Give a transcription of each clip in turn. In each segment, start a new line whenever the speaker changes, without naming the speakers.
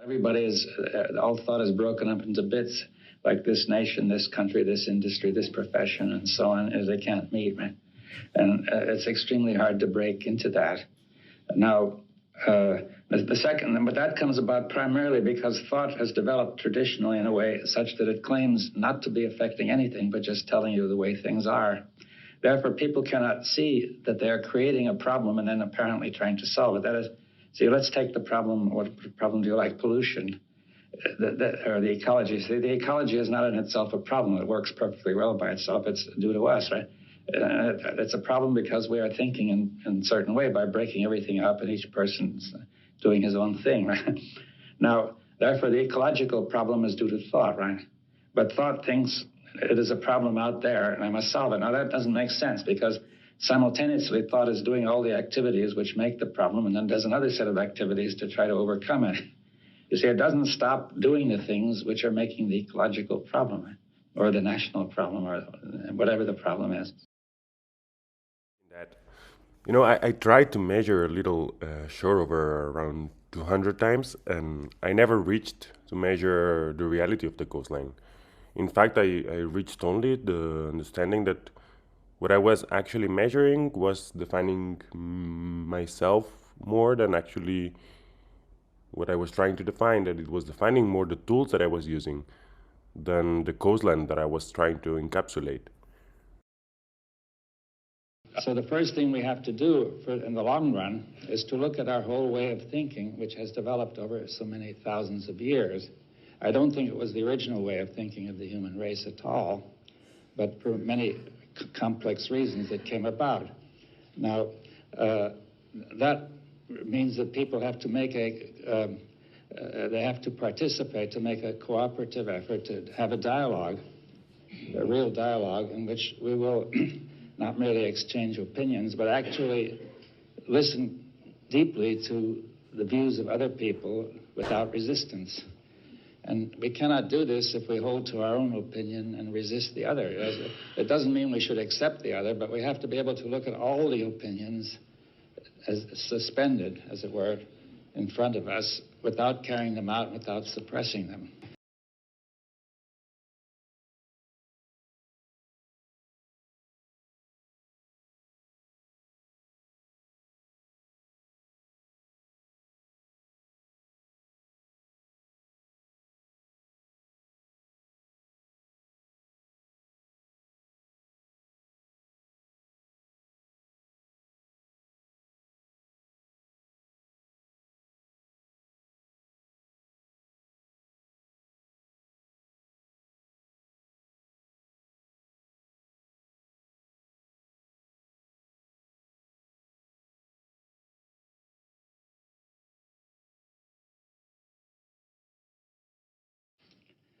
Everybody is, all thought is broken up into bits, like this nation, this country, this industry, this profession, and so on, as they can't meet, right? And it's extremely hard to break into that. Now, the second, but that comes about primarily because thought has developed traditionally in a way such that it claims not to be affecting anything, but just telling you the way things are. Therefore, people cannot see that they are creating a problem and then apparently trying to solve it. That is, see, let's take the problem. What problem do you like? Pollution, or the ecology. See, the ecology is not in itself a problem. It works perfectly well by itself. It's due to us, right? It's a problem because we are thinking in a certain way by breaking everything up, and each person's doing his own thing, right? Now, therefore, the ecological problem is due to thought, right? But thought thinks it is a problem out there, and I must solve it. Now, that doesn't make sense because simultaneously, thought is doing all the activities which make the problem, and then does another set of activities to try to overcome it. You see, it doesn't stop doing the things which are making the ecological problem, or the national problem, or whatever the problem is.
I tried to measure a little shore over around 200 times, and I never reached to measure the reality of the coastline. In fact, I reached only the understanding that what I was actually measuring was defining myself more than actually what I was trying to define, that it was defining more the tools that I was using than the coastline that I was trying to encapsulate.
So the first thing we have to do in the long run is to look at our whole way of thinking, which has developed over so many thousands of years. I don't think it was the original way of thinking of the human race at all, but for many complex reasons it came about. Now, that means that people have to make they have to participate, to make a cooperative effort, to have a dialogue, a real dialogue in which we will not merely exchange opinions, but actually listen deeply to the views of other people without resistance. And we cannot do this if we hold to our own opinion and resist the other. It doesn't mean we should accept the other, but we have to be able to look at all the opinions as suspended, as it were, in front of us without carrying them out, without suppressing them.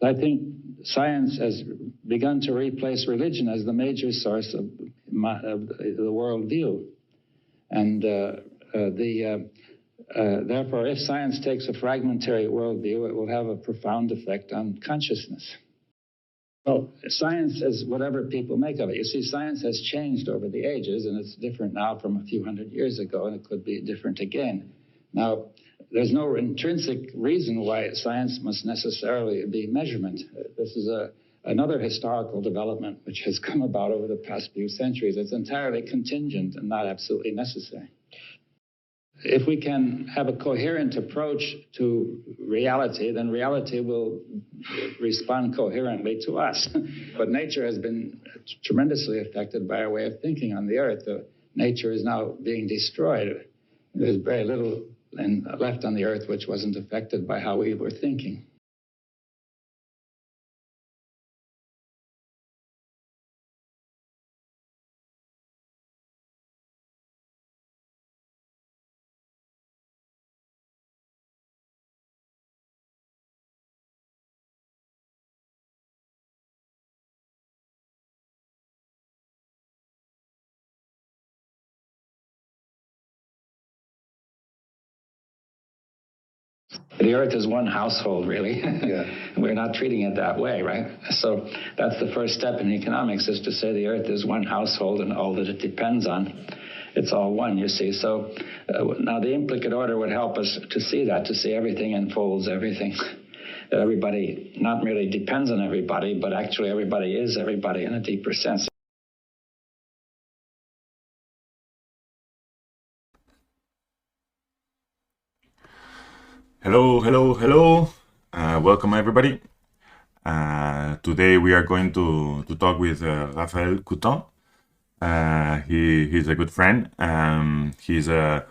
I think science has begun to replace religion as the major source of the worldview. And therefore, if science takes a fragmentary worldview, it will have a profound effect on consciousness. Well, science is whatever people make of it. You see, science has changed over the ages, and it's different now from a few hundred years ago, and it could be different again. Now, there's no intrinsic reason why science must necessarily be measurement. This is another historical development which has come about over the past few centuries. It's entirely contingent and not absolutely necessary. If we can have a coherent approach to reality, then reality will respond coherently to us. But nature has been tremendously affected by our way of thinking on the earth. Nature is now being destroyed. There's very little left on the earth which wasn't affected by how we were thinking. The earth is one household, really. Yeah. We're not treating it that way, right? So that's the first step in economics, is to say the earth is one household and all that it depends on. it's all one, you see. So now the implicate order would help us to see that, to see everything enfolds everything. That everybody not merely depends on everybody, but actually everybody is everybody in a deeper sense.
Hello, hello, hello. Welcome, everybody. Today we are going to talk with Raphael Coutin. He's a good friend. He's a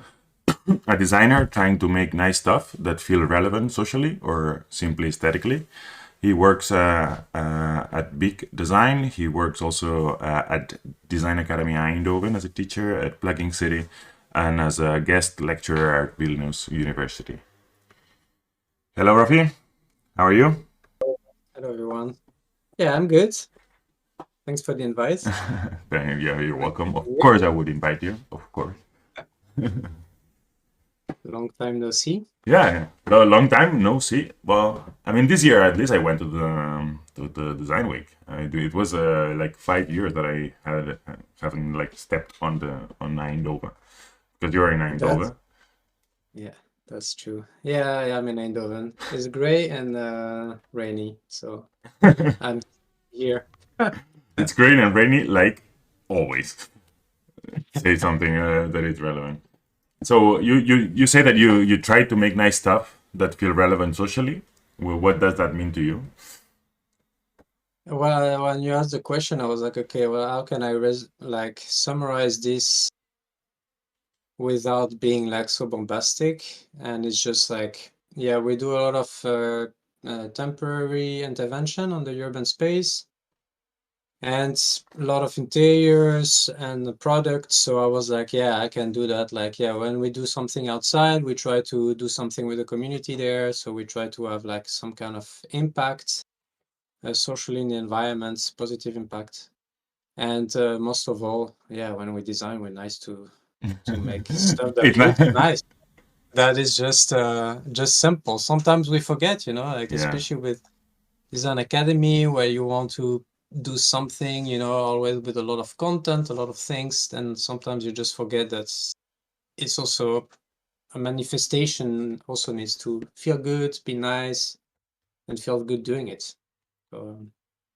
designer trying to make nice stuff that feel relevant socially or simply aesthetically. He works at Big Design. He works also at Design Academy Eindhoven as a teacher, at Plugging City, and as a guest lecturer at Vilnius University. Hello, Rafi. How are you?
Hello, everyone. Yeah, I'm good. Thanks for the invite.
Yeah, you're welcome. Of course, I would invite you. Of course.
Long time no see.
Yeah, a long time no see. Well, I mean, this year at least I went to the design week. It was like 5 years that I haven't like stepped on Eindhoven, because you're in Eindhoven.
Yeah, that's true. Yeah, I'm in Eindhoven. It's gray and rainy, so I'm here.
It's green and rainy, like always. Say something that is relevant. So you say that you try to make nice stuff that feel relevant socially. Well, what does that mean to you?
Well, when you asked the question, I was like, okay, well, how can I summarize this without being like so bombastic? And it's just like, yeah, we do a lot of temporary intervention on the urban space, and a lot of interiors and the products. So I was like, yeah, I can do that. Like, yeah, when we do something outside, we try to do something with the community there. So we try to have like some kind of impact socially in the environment, positive impact. And most of all, yeah, when we design, we're nice to make stuff that looks nice. That is just simple. Sometimes we forget, like especially with Design Academy, where you want to do something, always with a lot of content, a lot of things, then sometimes you just forget that it's also a manifestation, also needs to feel good, be nice, and feel good doing it.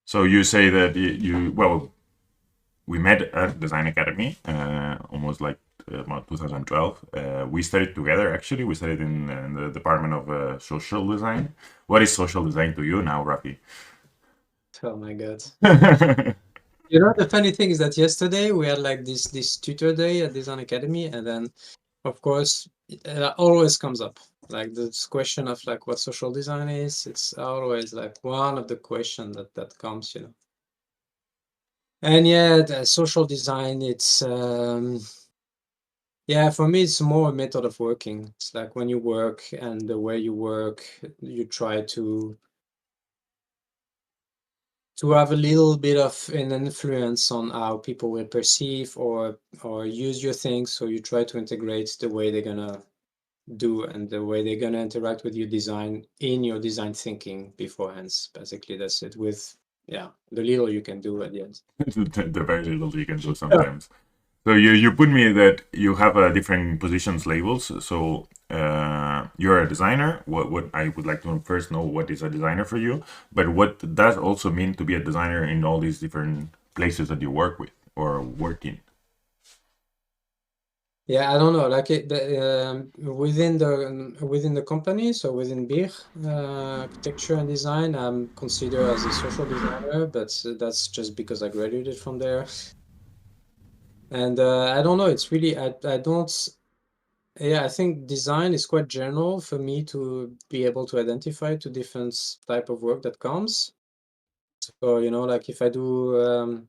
So you say that well, we met at Design Academy almost like about 2012. We studied together, actually. We studied in the Department of Social Design. What is social design to you now, Rafi?
Oh my God. The funny thing is that yesterday we had like this tutor day at Design Academy, and then of course it always comes up like this question of like what social design is. It's always like one of the questions that comes, and yeah, the social design, it's yeah, for me it's more a method of working. It's like when you work and the way you work, you try to have a little bit of an influence on how people will perceive or use your things. So you try to integrate the way they're gonna do and the way they're gonna interact with your design in your design thinking beforehand. Basically, that's it. With the little you can do at the end.
The very little you can do sometimes. So you put me that you have different positions labels. So you're a designer. What I would like to first know, what is a designer for you? But what does also mean to be a designer in all these different places that you work with or work in?
Yeah, I don't know. Like within the company, so within BIR, architecture and design, I'm considered as a social designer, but that's just because I graduated from there. And I don't know. It's really I don't. Yeah, I think design is quite general for me to be able to identify two different type of work that comes. So like if I do.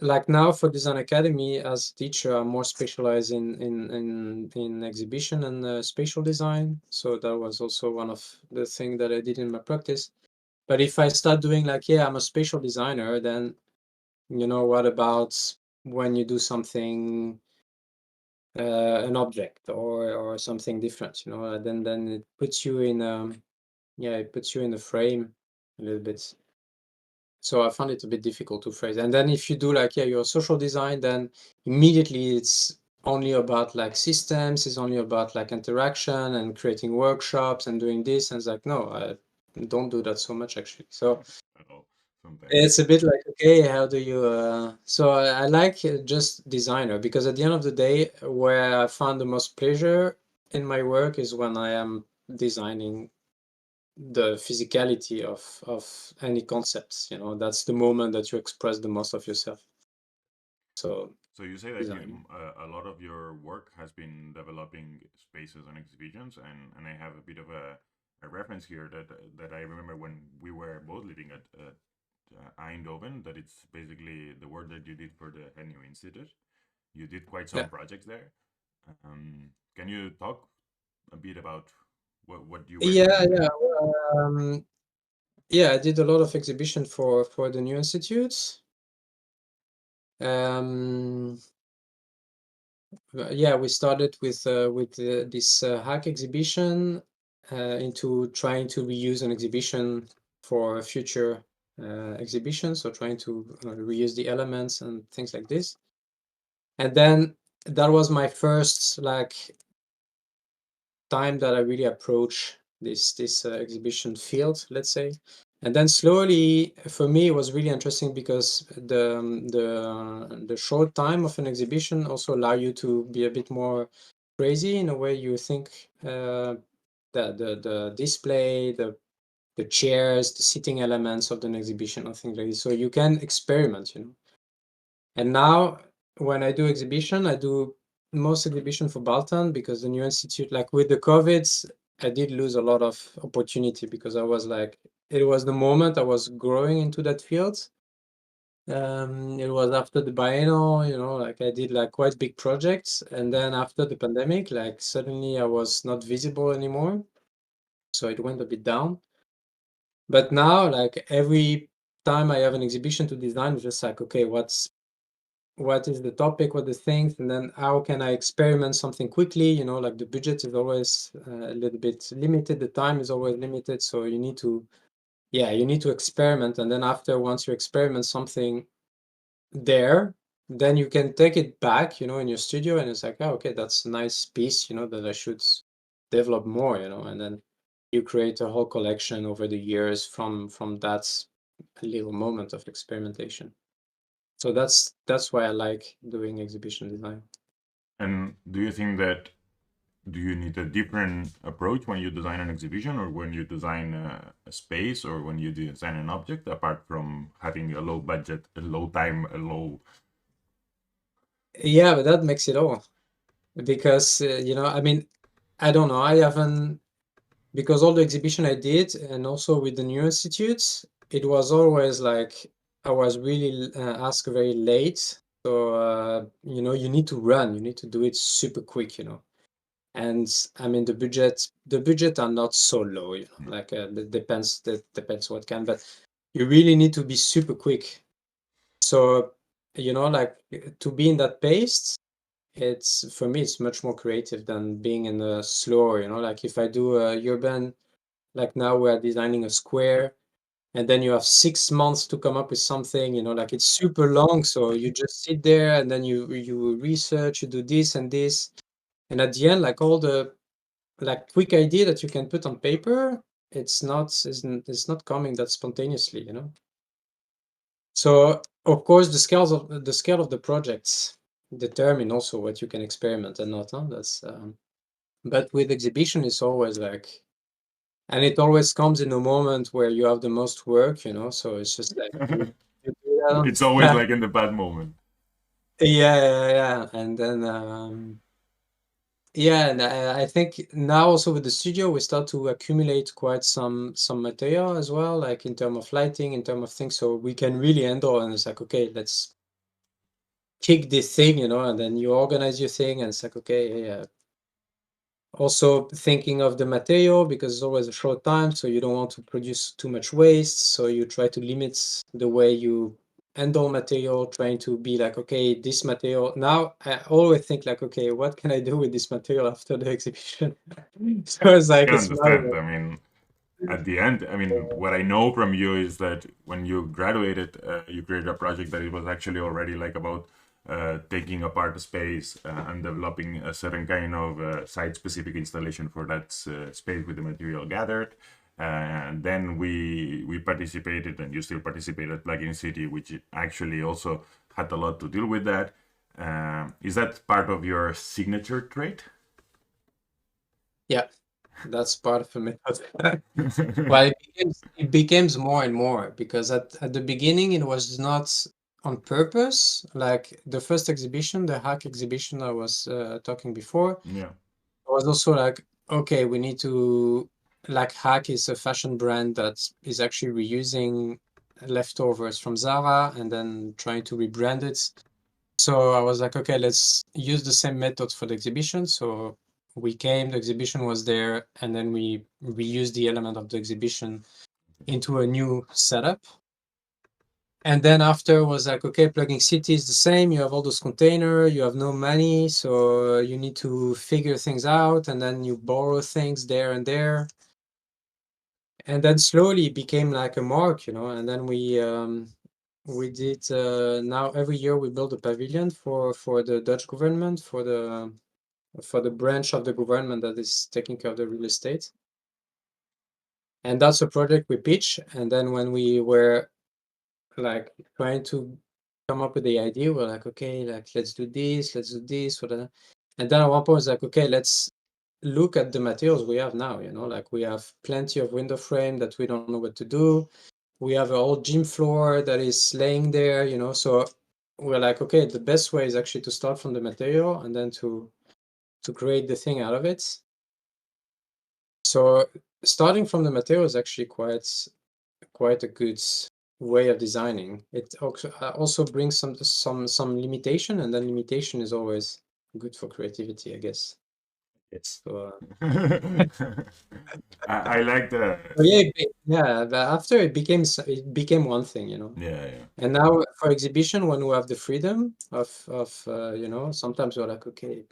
Like now for Design Academy as a teacher, I'm more specialized in exhibition and spatial design. So that was also one of the things that I did in my practice. But if I start doing like, yeah, I'm a spatial designer, then what about when you do something, an object or something different, then it puts you in it puts you in a frame a little bit. So I found it a bit difficult to phrase. And then if you do like, your social design, then immediately it's only about like systems, it's only about like interaction and creating workshops and doing this. And it's like, no, I don't do that so much actually. So
At all. Sometimes.
it's a bit like, okay, how do you, so I like just designer, because at the end of the day, where I found the most pleasure in my work is when I am designing the physicality of any concepts. That's the moment that you express the most of yourself. So
you say that
design.
a lot of your work has been developing spaces and exhibitions, and I have a bit of a reference here that I remember when we were both living at Eindhoven. That it's basically the work that you did for the Henio Institute. You did quite some
Yeah.
projects there. Can you talk a bit about what you were
Yeah,
doing there?
yeah. I did a lot of exhibition for the new institutes. Yeah, we started with this hack exhibition into trying to reuse an exhibition for a future exhibition. So trying to reuse the elements and things like this. And then that was my first like time that I really approach this exhibition field, let's say. And then slowly, for me, it was really interesting because the short time of an exhibition also allow you to be a bit more crazy in a way. You think the display, the chairs, the seating elements of an exhibition, or things like this. So you can experiment, And now when I do exhibition, I do most exhibition for Baltan, because the new institute, like with the COVID, I did lose a lot of opportunity, because I was like, it was the moment I was growing into that field. It was after the biennial, like I did like quite big projects. And then after the pandemic, like suddenly I was not visible anymore. So it went a bit down. But now, like every time I have an exhibition to design, it's just like, okay, what is the topic, what the things, and then how can I experiment something quickly? Like the budget is always a little bit limited, the time is always limited, so you need to experiment. And then once you experiment something there, then you can take it back, in your studio, and it's like, oh, okay, that's a nice piece, that I should develop more, and then you create a whole collection over the years from that little moment of experimentation. So that's why I like doing exhibition design.
And do you think that do you need a different approach when you design an exhibition, or when you design a space, or when you design an object, apart from having a low budget, a low time, a low?
Yeah, but that makes it all, because I mean, I don't know. I haven't, because all the exhibition I did, and also with the new institutes, it was always like I was really asked very late. So you need to run, you need to do it super quick, And I mean, the budget are not so low, like that depends what kind, but you really need to be super quick. So like to be in that pace, it's, for me, it's much more creative than being in a slower, like if I do a urban, like now we're designing a square, and then you have 6 months to come up with something, like it's super long. So you just sit there, and then you research, you do this and this, and at the end, like all the like quick idea that you can put on paper, it's not coming that spontaneously, So of course the scale of the projects determine also what you can experiment and not. That's but with exhibition it's always like, and it always comes in a moment where you have the most work, so it's just like you do
It's always
that.
like in the bad moment.
Yeah. And then yeah, and I think now also with the studio we start to accumulate quite some material as well, like in terms of lighting, in terms of things, so we can really handle. And it's like, okay, let's kick this thing, and then you organize your thing, and it's like, okay, yeah. Also thinking of the material, because it's always a short time, so you don't want to produce too much waste, so you try to limit the way you handle material, trying to be like, okay, this material, now I always think like, okay, what can I do with this material after the exhibition? So it's
I
like,
can
it's not
understand. I mean, at the end, I mean, what I know from you is that when you graduated, you created a project that it was actually already like about taking apart a space and developing a certain kind of site-specific installation for that space with the material gathered. And then we participated, and you still participate at Plugin City, which actually also had a lot to deal with that. Is that part of your signature trait?
Yeah, that's part of the method. Well, it becomes more and more, because at the beginning it was not on purpose. Like the first exhibition, the hack exhibition I was talking before,
Yeah.
I was also like, okay, we need to, like, Hack is a fashion brand that is actually reusing leftovers from Zara and then trying to rebrand it. So I was like, okay, let's use the same method for the exhibition. So we came, the exhibition was there, and then we reused the element of the exhibition into a new setup. And then after was like, okay, Plugin City is the same. You have all those containers, you have no money, so you need to figure things out, and then you borrow things there and there. And then slowly it became like a mark, and then we did, now every year we build a pavilion for the Dutch government, for the branch of the government that is taking care of the real estate. And that's a project we pitch. And then when we were like trying to come up with the idea, we're like, okay, like let's do this, whatever. And then at one point it's like, okay, let's look at the materials we have now, like we have plenty of window frame that we don't know what to do. We have an old gym floor that is laying there, so we're like, okay, the best way is actually to start from the material and then to create the thing out of it. So starting from the material is actually quite a good way of designing. It also brings some limitation, and then limitation is always good for creativity, I guess.
Yes.
So,
I like the.
yeah, but after it became one thing,
Yeah.
And now for exhibition, when we have the freedom of sometimes we're like, okay,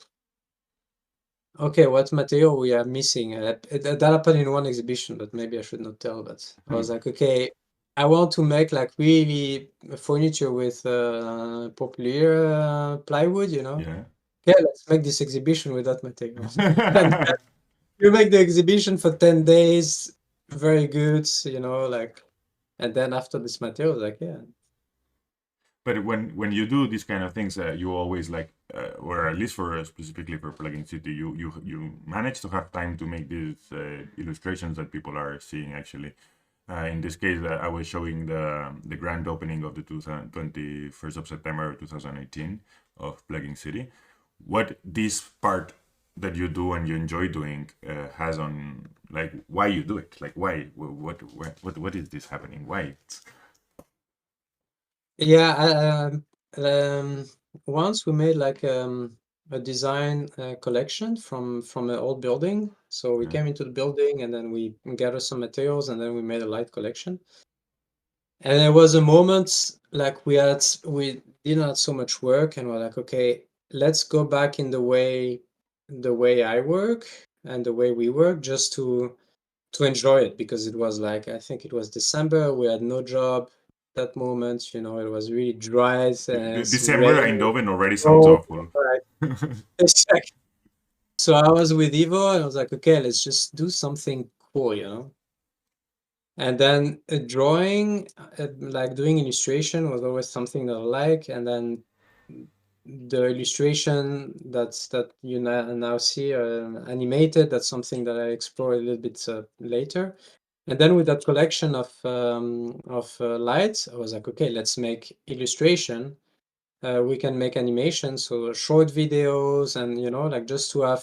what material we are missing? That happened in one exhibition, but maybe I should not tell. But I was like, okay, I want to make like really furniture with popular plywood,
Yeah.
Yeah, let's make this exhibition with that material. And you make the exhibition for 10 days, very good, like, and then after this material, like, yeah.
But when you do these kind of things, you always like, or at least for specifically for Plugin City, you manage to have time to make these illustrations that people are seeing actually. In this case, I was showing the grand opening of the 21st of September 2018 of Plugin City. What this part that you do and you enjoy doing has on, like, why you do it, like why, what is this happening, why?
Yeah, once we made like a design collection from an old building. So we came into the building and then we gathered some materials and then we made a light collection. And there was a moment like we didn't have so much work and we're like, okay, let's go back in the way I work and the way we work, just to enjoy it, because it was like, I think it was December, we had no job that moment, it was really dry,
December
rain,
Eindhoven already sounds
snow,
awful.
exactly. So I was with Ivo and I was like, okay, let's just do something cool, and then drawing, like doing illustration was always something that I like, and then the illustration that you now see animated, that's something that I explore a little bit later. And then with that collection of lights, I was like, okay, let's make illustration. We can make animation, so short videos, and like just to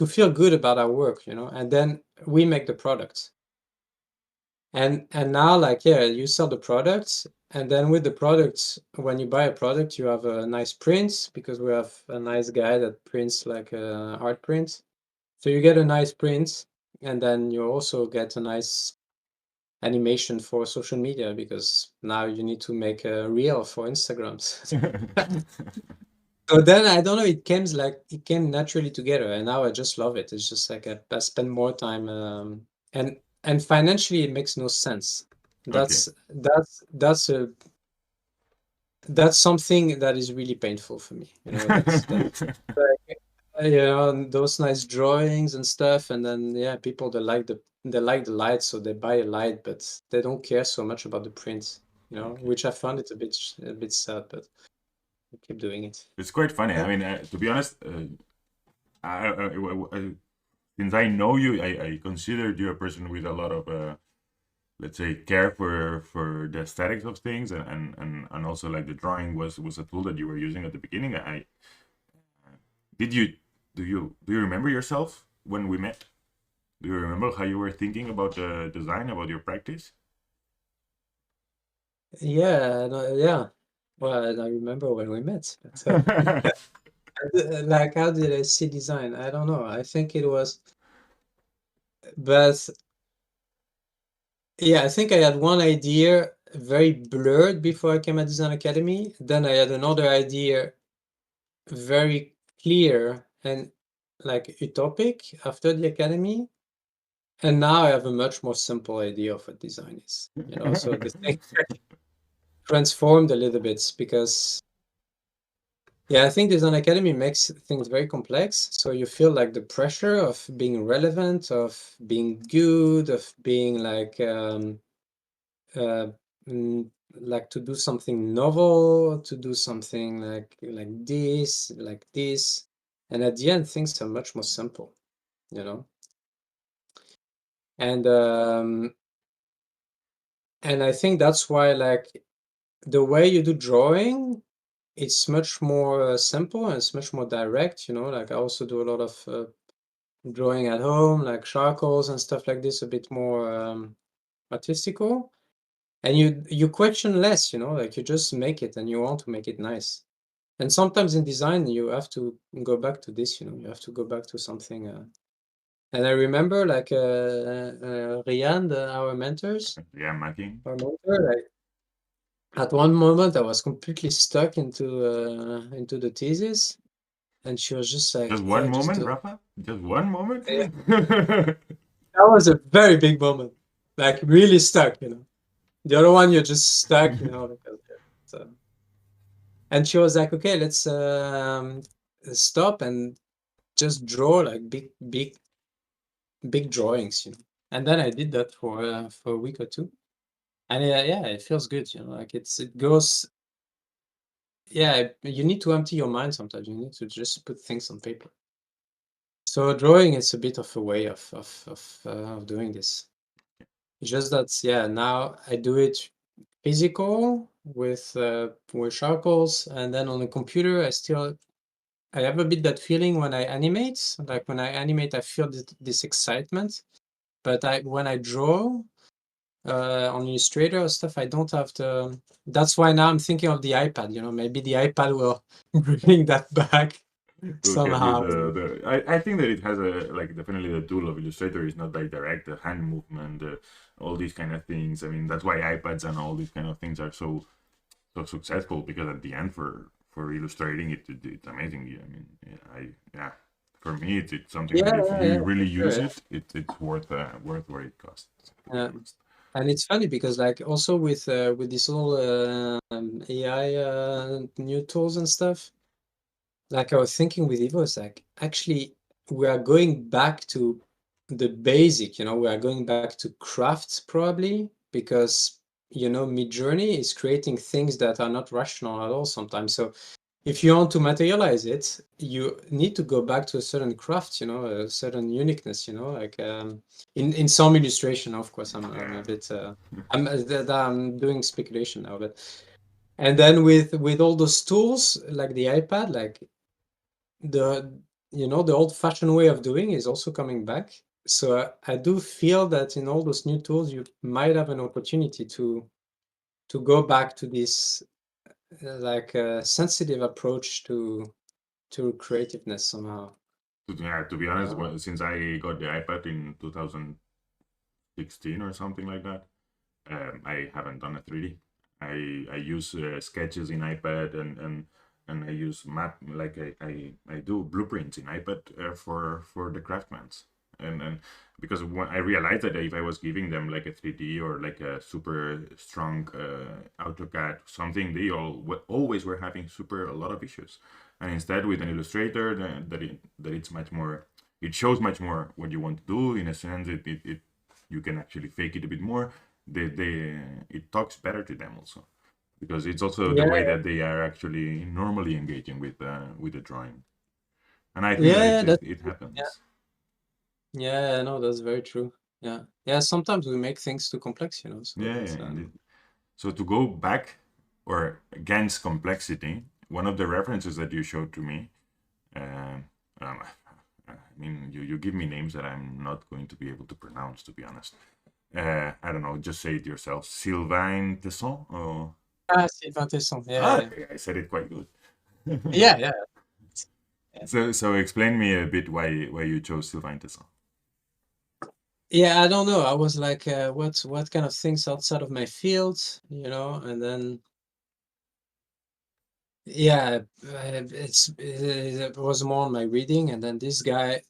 feel good about our work, and then we make the product. And now, like, yeah, you sell the products, and then with the products, when you buy a product, you have a nice print, because we have a nice guy that prints like art prints. So you get a nice print, and then you also get a nice animation for social media, because now you need to make a reel for Instagram. So then I don't know, it came naturally together, and now I just love it. It's just like I spend more time, and and financially it makes no sense. That's something that is really painful for me. You know, that's like, you know, those nice drawings and stuff, and then yeah, people they like the light, so they buy a light, but they don't care so much about the print. You know, which I found it a bit sad, but I keep doing it.
It's quite funny. I mean, to be honest, since I know you, I considered you a person with a lot of let's say care for the aesthetics of things, and also like the drawing was a tool that you were using at the beginning. Do you remember yourself when we met? Do you remember how you were thinking about the design, about your practice?
Yeah, no, yeah. Well, I remember when we met. But, like, how did I see design? I don't know. I think it was, but yeah, I think I had one idea very blurred before I came at Design Academy. Then I had another idea very clear and like utopic after the academy. And now I have a much more simple idea of what design is. You know, so the thing transformed a little bit because yeah, I think Design Academy makes things very complex. So you feel like the pressure of being relevant, of being good, of being like uh, like to do something novel, to do something like this, and at the end things are much more simple, you know. And I think that's why like the way you do drawing, it's much more simple and it's much more direct, you know. Like I also do a lot of drawing at home, like charcoals and stuff like this, a bit more artistical. And you question less, you know, like you just make it and you want to make it nice. And sometimes in design you have to go back to this, you know, you have to go back to something. And I remember like Rian, our mentors,
Yeah, Macking.
our mentor, like at one moment I was completely stuck into the thesis, and she was just like,
Just one
"Yeah, just
moment,
do."
Rafa. Just one moment.
Yeah, that was a very big moment, like really stuck, you know. The other one you're just stuck, you know, because so. And she was like, "Okay, let's stop and just draw like big drawings, you know." And then I did that for a week or two, and yeah, it feels good, you know, like it goes. Yeah, you need to empty your mind sometimes. You need to just put things on paper. So drawing is a bit of a way of doing this. It's just that yeah, now I do it physical with charcoals, and then on the computer I have a bit that feeling when I animate. Like when I animate, I feel this excitement. But when I draw on Illustrator or stuff, I don't have the. That's why now I'm thinking of the iPad. You know, maybe the iPad will bring that back
We'll get rid
somehow.
I think that it has a like definitely the tool of Illustrator is not like direct, the hand movement, all these kind of things. I mean that's why iPads and all these kind of things are so successful, because at the end for illustrating it's amazing. I mean yeah, for me it's something
Yeah,
that if
yeah,
you
yeah,
really
for
use
sure.
it's worth what it costs, to be
Yeah.
honest.
And it's funny because like also with this whole AI new tools and stuff, like I was thinking with Evo, it's like actually we are going back to the basic, you know, we are going back to crafts probably because you know Midjourney is creating things that are not rational at all sometimes. So if you want to materialize it, you need to go back to a certain craft, you know, a certain uniqueness, you know, like in some illustration, of course, I'm
Yeah.
a bit I'm doing speculation now, but and then with all those tools like the iPad, like the you know the old-fashioned way of doing is also coming back. So I do feel that in all those new tools, you might have an opportunity to go back to this like sensitive approach to creativeness somehow.
Yeah, to be honest,
Uh,
since I got the iPad in 2016 or something like that, I haven't done a 3D. I use sketches in iPad, and I use map, like I do blueprints in iPad for the craftsmans. and because when I realized that if I was giving them like a 3D or like a super strong AutoCAD something, they always were having a lot of issues. And instead, with an Illustrator, that it's much more, it shows much more what you want to do. In a sense, you can actually fake it a bit more. It talks better to them also, because it's also the
Yeah,
way that they are actually normally engaging with the drawing. And I think that
yeah,
it
yeah,
happens.
yeah. No, that's very true. Yeah, yeah. Sometimes we make things too complex, you know. So
Yeah,
that's
yeah, indeed. So to go back or against complexity, one of the references that you showed to me, uh, um, I mean, you give me names that I'm not going to be able to pronounce, to be honest. I don't know, just say it yourself. Sylvain Tesson? Or...
Sylvain Tesson.
Ah,
Yeah,
I said it quite good.
yeah, yeah. Yeah.
So explain me a bit why you chose Sylvain Tesson.
Yeah, I don't know. I was like, what kind of things outside of my field, you know, and then yeah, it was more on my reading, and then this guy,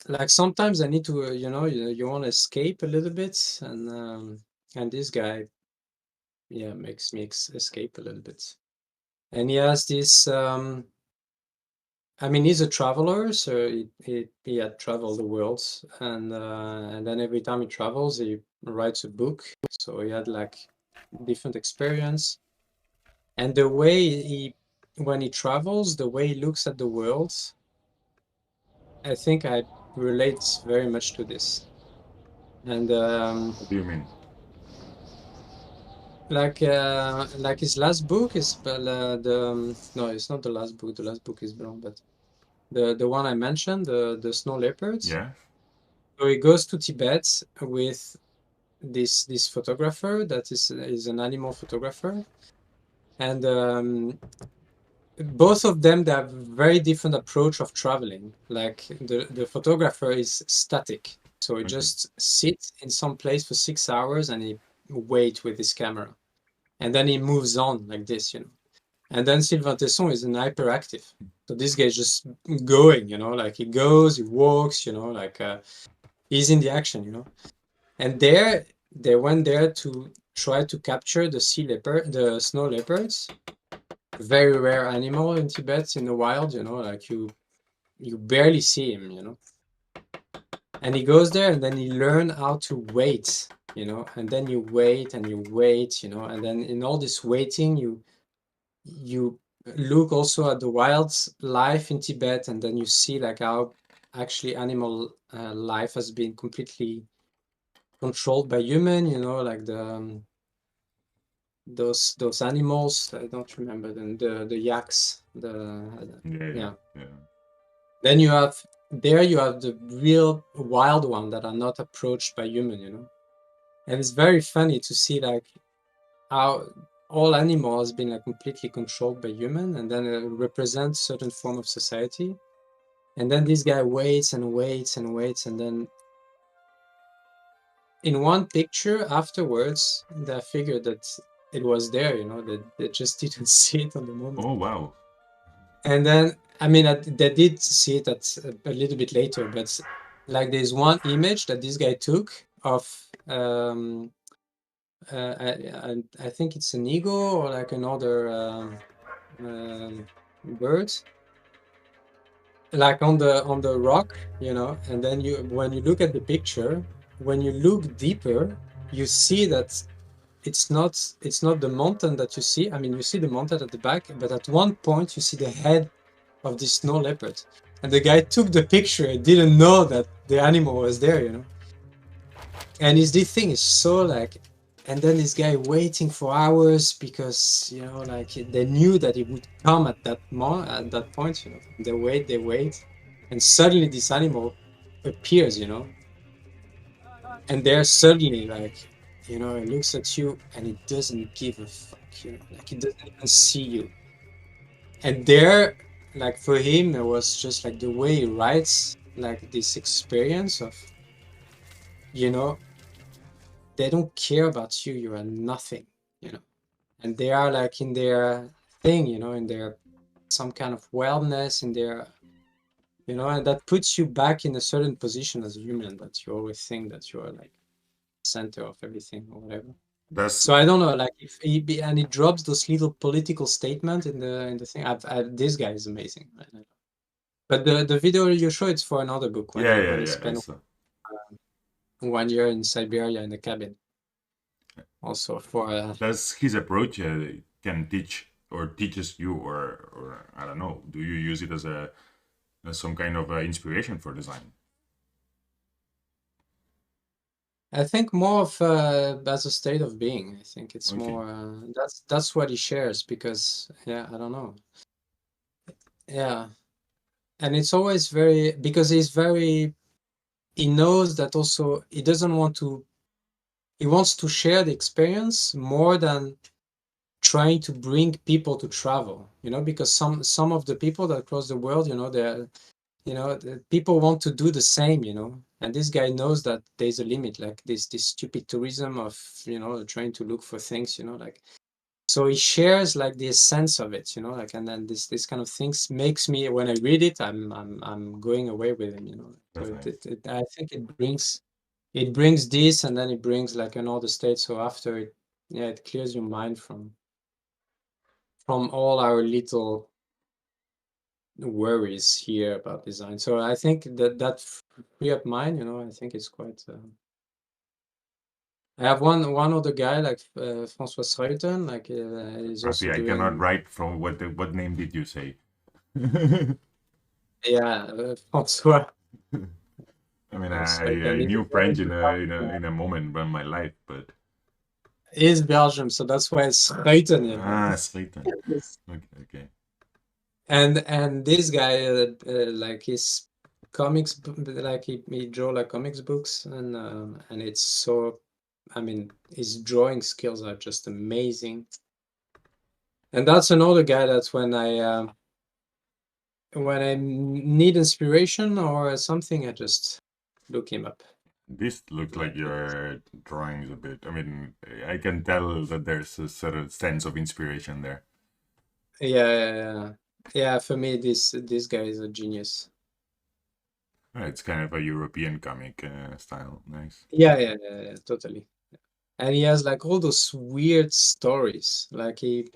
like sometimes I need to, you want to escape a little bit, and this guy, yeah, makes me escape a little bit, and he has this, I mean, he's a traveler, so he had traveled the world, and then every time he travels, he writes a book. So he had like different experience, and the way when he travels, the way he looks at the world, I think I relate very much to this. And
What do you mean?
like his last book is no, it's not the last book. The last book is Blanc, but the one I mentioned, the snow leopards.
Yeah.
So he goes to Tibet with this photographer that is an animal photographer, and both of them, they have very different approach of traveling. Like the photographer is static, so he
Okay.
just sits in some place for 6 hours and he wait with his camera, and then he moves on like this, you know. And then Sylvain Tesson is an hyperactive. So this guy is just going, you know, like he goes, he walks, you know, like he's in the action, you know. And they went there to try to capture the the snow leopards, very rare animal in Tibet in the wild, you know, like you barely see him, you know. And he goes there and then he learn how to wait, you know, and then you wait and you wait, you know, and then in all this waiting, you look also at the wildlife in Tibet, and then you see like how actually animal life has been completely controlled by human, you know, like those animals. I don't remember them. The yaks.
Yeah, yeah,
Yeah.
yeah.
Then you have the real wild one that are not approached by human, you know. And it's very funny to see like how all animals been like completely controlled by human, and then it represents certain form of society. And then this guy waits and waits and waits, and then in one picture afterwards, they figured that it was there, you know, that they just didn't see it on the moment.
Oh wow.
And then, I mean, they did see it at a little bit later, but like there's one image that this guy took of, I think it's an eagle or like another bird, like on the rock, you know. And then when you look at the picture, when you look deeper, you see that it's not the mountain that you see. I mean, you see the mountain at the back, but at one point you see the head of this snow leopard. And the guy took the picture and didn't know that the animal was there, you know. And this thing is so like, and then this guy waiting for hours because, you know, like they knew that it would come at that point, you know. They wait, and suddenly this animal appears, you know. And they're suddenly like, you know, it looks at you and it doesn't give a fuck, you know, like it doesn't even see you. And there, like for him, it was just like the way he writes, like this experience of, you know, they don't care about you, you are nothing, you know. And they are like in their thing, you know, in their some kind of wellness, in their and that puts you back in a certain position as a human, that you always think that you are like center of everything or whatever.
That's
So I don't know, like if and it drops those little political statement in the thing. This guy is amazing. But the video you show, it's for another book when
yeah,
he
yeah. I
spent
saw.
1 year in Siberia in a cabin. Also for
Does his approach can teach or teaches you, or I don't know? Do you use it as some kind of inspiration for design?
I think more of as a state of being. I think it's
Okay.
more that's what he shares, because I don't know. Yeah. And it's always very, because he knows that also he doesn't want to, he wants to share the experience more than trying to bring people to travel, because some of the people that cross the world, they're, the people want to do the same, and this guy knows that there's a limit, like this stupid tourism of, trying to look for things, like, so he shares like the essence of it, like, and then this kind of things makes me, when I read it, I'm going away with him,
That's
so
nice.
I think it brings this, and then it brings like another state. So after it, it clears your mind from all our little worries here about design. So I think that free up mind, I think it's quite. I have one other guy like François Sruiten, like he's also
Rafi, I cannot
doing.
write from what name did you say?
Yeah, François.
I mean,
Sruiten.
I knew French in a moment in my life, but
He's Belgium, so that's why it's Sruiten,
Satan. Okay, okay.
And this guy, like his comics, like he draw like comics books, and it's so, I mean, his drawing skills are just amazing. And that's another guy that when I need inspiration or something, I just look him up.
This looks like
Like
your drawings a bit. I mean, I can tell that there's a sort of sense of inspiration there.
yeah. For me, this guy is a genius.
It's kind of a European comic style. Nice.
Yeah, totally. And he has like all those weird stories. Like he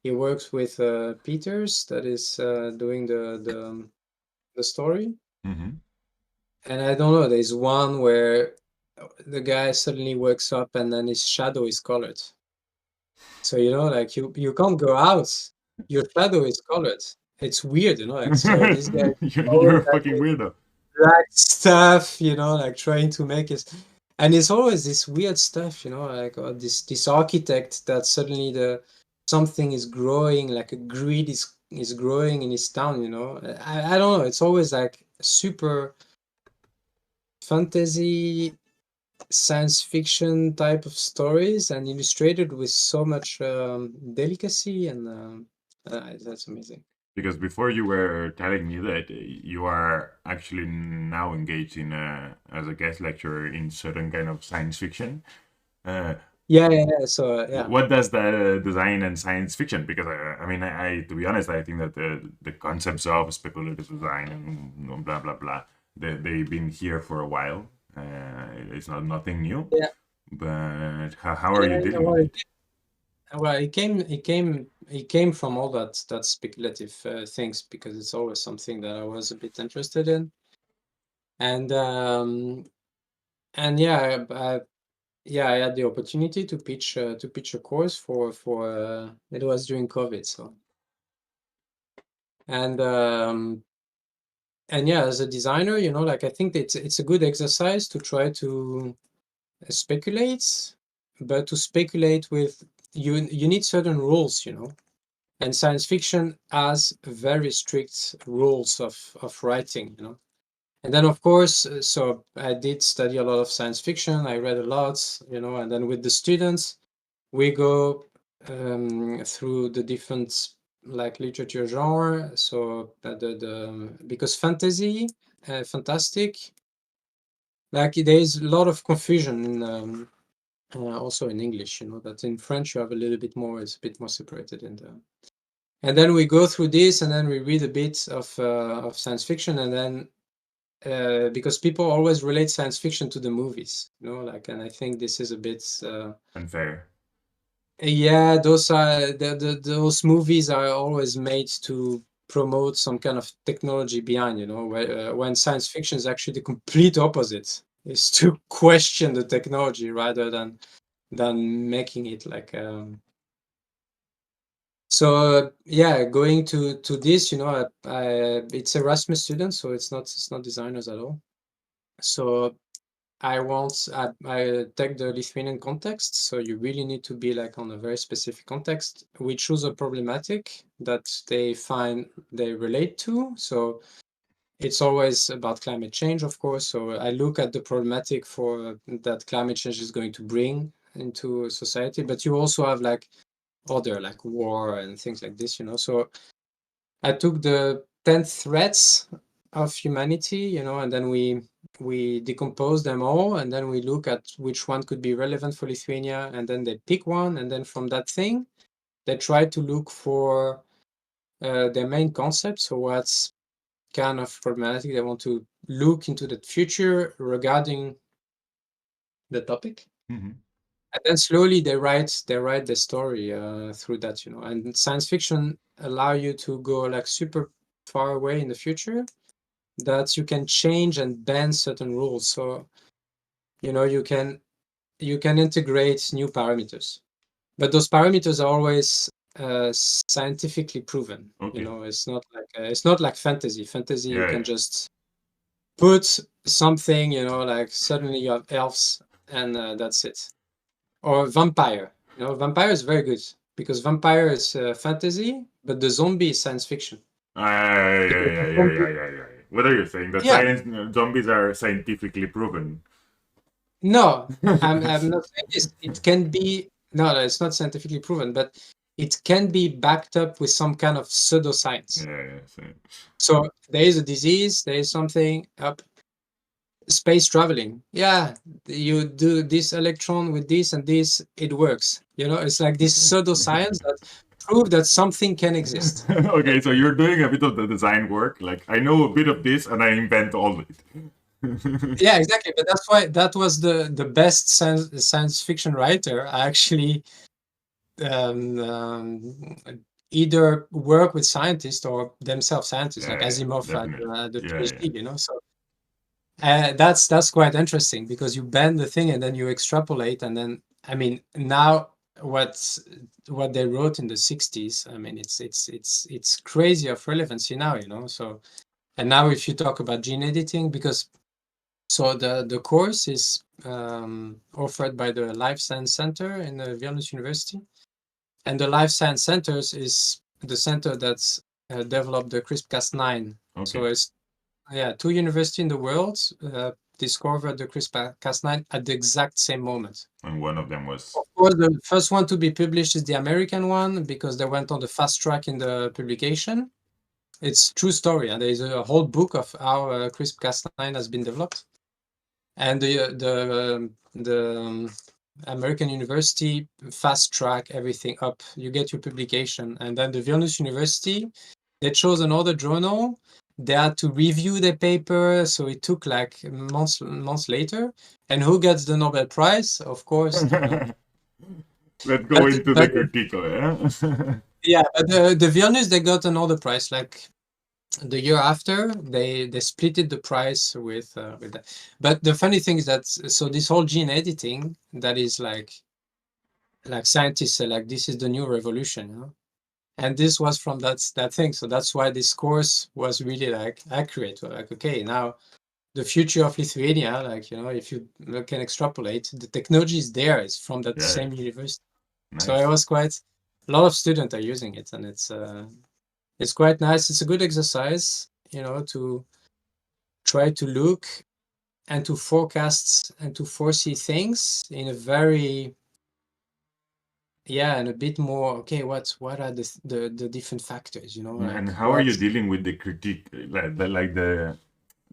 works with Peters, that is doing the story.
Mm-hmm.
And I don't know, there's one where the guy suddenly wakes up and then his shadow is colored. So like you can't go out. Your shadow is colored. It's weird, like, so this guy
You're
always
a fucking weirdo.
black stuff, like trying to make it. And it's always this weird stuff, like this architect that suddenly something is growing, like a grid is growing in his town, I don't know. It's always like super fantasy, science fiction type of stories, and illustrated with so much delicacy, and that's amazing.
Because before you were telling me that you are actually now engaged in as a guest lecturer in certain kind of science fiction. Uh,
Yeah. So
what does the design and science fiction? Because I mean, I to be honest, I think that the concepts of speculative design and blah blah blah, they've been here for a while. It's not nothing new.
Yeah.
But how are you dealing with it?
Well, it came from all that speculative things, because it's always something that I was a bit interested in, and I had the opportunity to pitch a course for it was during COVID, so and as a designer, like, I think it's a good exercise to try to speculate, but to speculate with you need certain rules, and science fiction has very strict rules of writing, and then of course, so I did study a lot of science fiction, I read a lot, and then with the students we go through the different like literature genre. So because fantasy, fantastic, like there's a lot of confusion in also in English, that in French you have a little bit more, it's a bit more separated in And then we go through this, and then we read a bit of science fiction, and then because people always relate science fiction to the movies, you know, like, and I think this is a bit
Unfair.
yeah, those movies are always made to promote some kind of technology behind, you know, when science fiction is actually the complete opposite, is to question the technology rather than making it like so yeah, going to this, you know, it's Erasmus students, so it's not designers at all. So I take the Lithuanian context, so you really need to be like on a very specific context. We choose a problematic that they relate to. So it's always about climate change, of course. So I look at the problematic for that climate change is going to bring into society, but you also have like other like war and things like this, you know. So I took the 10 threats of humanity, you know, and then we decompose them all, and then we look at which one could be relevant for Lithuania, and then they pick one, and then from that thing, they try to look for their main concept. So what's kind of problematic they want to look into the future regarding the topic.
Mm-hmm.
And then slowly they write the story through that, you know. And science fiction allow you to go like super far away in the future, that you can change and bend certain rules. So, you know, you can integrate new parameters, but those parameters are always scientifically proven.
Okay.
You know, it's not like fantasy. Fantasy, you
Yeah,
can
yeah.
just put something, you know, like suddenly you have elves and that's it. Or vampire. You know, vampire is very good because vampire is fantasy, but the zombie is science fiction. Because the zombie,
Yeah. What are you saying? That
yeah,
zombies are scientifically proven.
no, I'm not saying this. It can be no, it's not scientifically proven, but it can be backed up with some kind of pseudoscience.
Yeah.
So there is a disease, there is something up. Space traveling, yeah, you do this electron with this and this, it works. You know, it's like this pseudoscience that prove that something can exist.
Okay, so you're doing a bit of the design work. Like, I know a bit of this and I invent all of it.
Yeah, exactly. But that's why that was the best science fiction writer. I actually either work with scientists or themselves scientists, like Asimov
definitely.
at the
Yeah.
PhD, you know. So that's quite interesting because you bend the thing and then you extrapolate, and then I mean now what they wrote in the 60s, I mean it's crazy of relevancy now, you know. So and now if you talk about gene editing, because so the course is offered by the Life Science Center in the Vilnius University, and the Life Science Centers is the center that's developed the CRISPR-Cas9.
Okay.
So it's two universities in the world discovered the CRISPR-Cas9 at the exact same moment.
And one of them was.
Of course, the first one to be published is the American one because they went on the fast track in the publication. It's true story, and there is a whole book of how CRISPR-Cas9 has been developed. And the American university fast track everything up. You get your publication, and then the Vilnius University, they chose another journal. They had to review the paper, so it took like months later. And who gets the Nobel Prize? Of course.
Let's go into the critique, yeah?
Yeah, but the Vilnius, they got another prize. Like the year after, they split the prize with that. But the funny thing is that so this whole gene editing, that is like scientists say like this is the new revolution, you know? And this was from that thing. So that's why this course was really like accurate. We're like, okay, now the future of Lithuania, like, you know, if you can extrapolate, the technology is there. It's from that same university.
Nice.
So it was quite a lot of students are using it, and it's quite nice. It's a good exercise, you know, to try to look and to forecast and to foresee things in a very and a bit more, okay, what are the different factors, you know, like
and how are you dealing with the critique, like the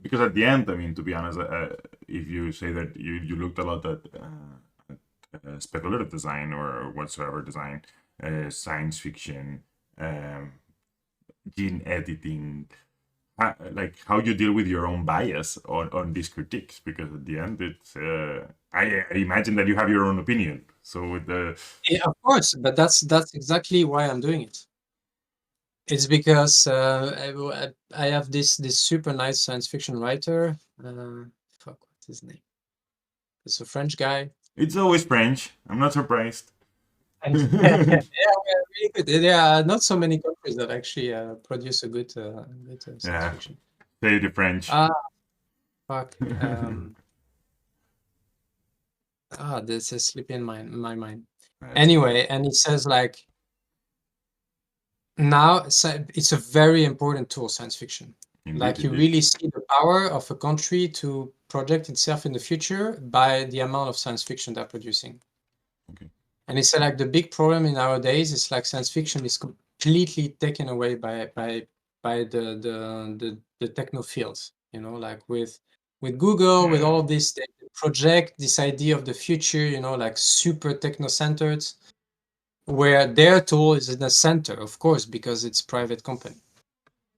because at the end, I mean, to be honest, if you say that you looked a lot at speculative design or whatsoever design, science fiction, um, gene editing, like how you deal with your own bias on these critiques, because at the end it's I imagine that you have your own opinion. So with the
Yeah, of course, but that's exactly why I'm doing it. It's because I have this super nice science fiction writer. Fuck, what's his name? It's a French guy.
it's always French. I'm not surprised.
And yeah, we're really good. There are not so many countries that actually produce a good science
Yeah,
fiction.
say the French.
Ah, fuck. This is slipping my mind. Anyway, and he says like, now it's a very important tool, science fiction.
Indeed,
Like you
indeed.
really see the power of a country to project itself in the future by the amount of science fiction they're producing.
Okay.
And it's like the big problem in nowadays is like science fiction is completely taken away by the techno fields. You know, like with Google, with all of this, they project this idea of the future. You know, like super techno centered, where their tool is in the center, of course, because it's private company.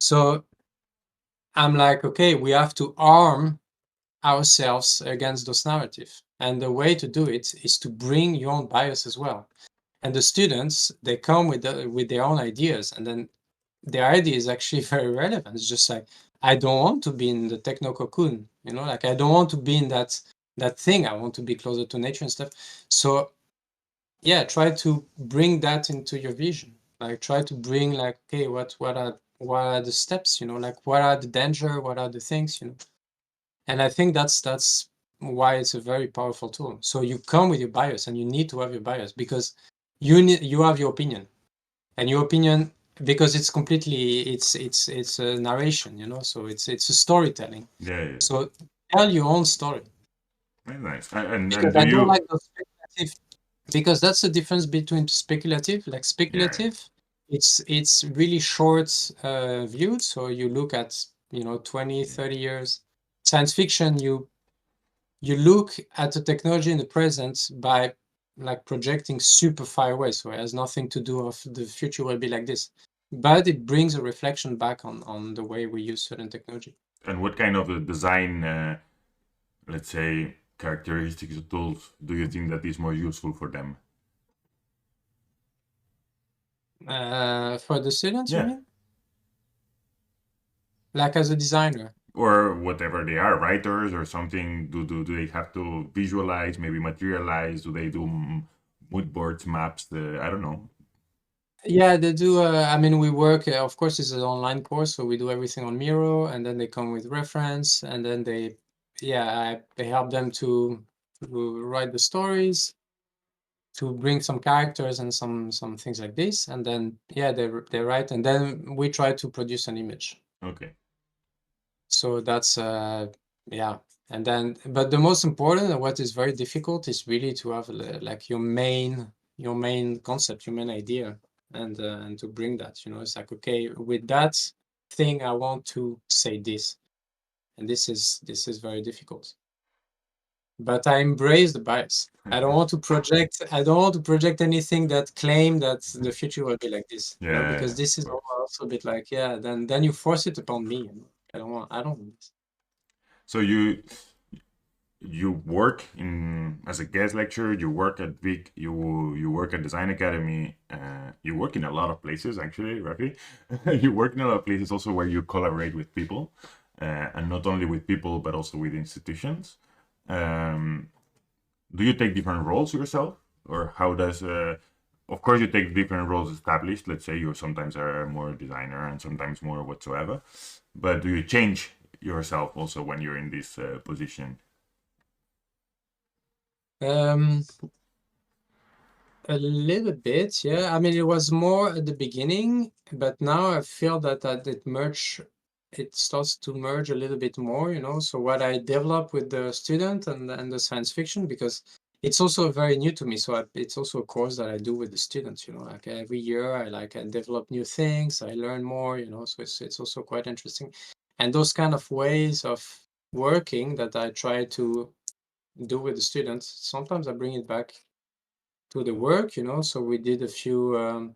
So I'm like, okay, we have to arm ourselves against those narratives. And the way to do it is to bring your own bias as well. And the students, they come with their own ideas, and then their idea is actually very relevant. It's just like, I don't want to be in the techno cocoon, you know, like I don't want to be in that thing. I want to be closer to nature and stuff. So yeah, try to bring that into your vision. Like try to bring like, okay, what are the steps, you know, like what are the danger, what are the things, you know. And I think that's why it's a very powerful tool. So you come with your bias, and you need to have your bias because you have your opinion, and your opinion, because it's completely it's a narration, you know, so it's a storytelling.
Yeah.
So tell your own story.
Very nice. And
Because
do
I don't
you?
like those speculative, because that's the difference between speculative. Like speculative, it's really short viewed. So you look at, you know, 20, 30 years. Science fiction, you look at the technology in the present by like projecting super far away. So it has nothing to do of the future will be like this. But it brings a reflection back on the way we use certain technology.
And what kind of a design, let's say, characteristics or tools do you think that is more useful for them?
For the students, you
Yeah.
mean? Like as a designer?
Or whatever they are, writers or something. Do they have to visualize, maybe materialize? Do they do mood boards, maps? I don't know.
Yeah, they do. I mean, we work, of course, it's an online course, so we do everything on Miro, and then they come with reference, and then they help them to write the stories, to bring some characters and some things like this, and then they write, and then we try to produce an image.
Okay.
So that's and then, but the most important and what is very difficult is really to have like your main concept, your main idea, and to bring that, you know, it's like, okay, with that thing I want to say this, and this is very difficult. But I embrace the bias. I don't want to project anything that claim that the future will be like this, you know, because this is also a bit like, then you force it upon me, you know? I don't want this.
So you work in as a guest lecturer. You work at Vic. You work at Design Academy. You work in a lot of places, actually, Rafi. You work in a lot of places also where you collaborate with people, and not only with people but also with institutions. Do you take different roles yourself, or how does? Of course, you take different roles established. Let's say you sometimes are more designer and sometimes more whatsoever. But do you change yourself also when you're in this position?
A little bit, yeah. I mean, it was more at the beginning, but now I feel that it starts to merge a little bit more, you know. So what I develop with the student and the science fiction, because it's also very new to me. So it's also a course that I do with the students, you know. Like every year, I develop new things, I learn more, you know. So it's also quite interesting, and those kind of ways of working that I try to do with the students. Sometimes I bring it back to the work, you know. So we did a few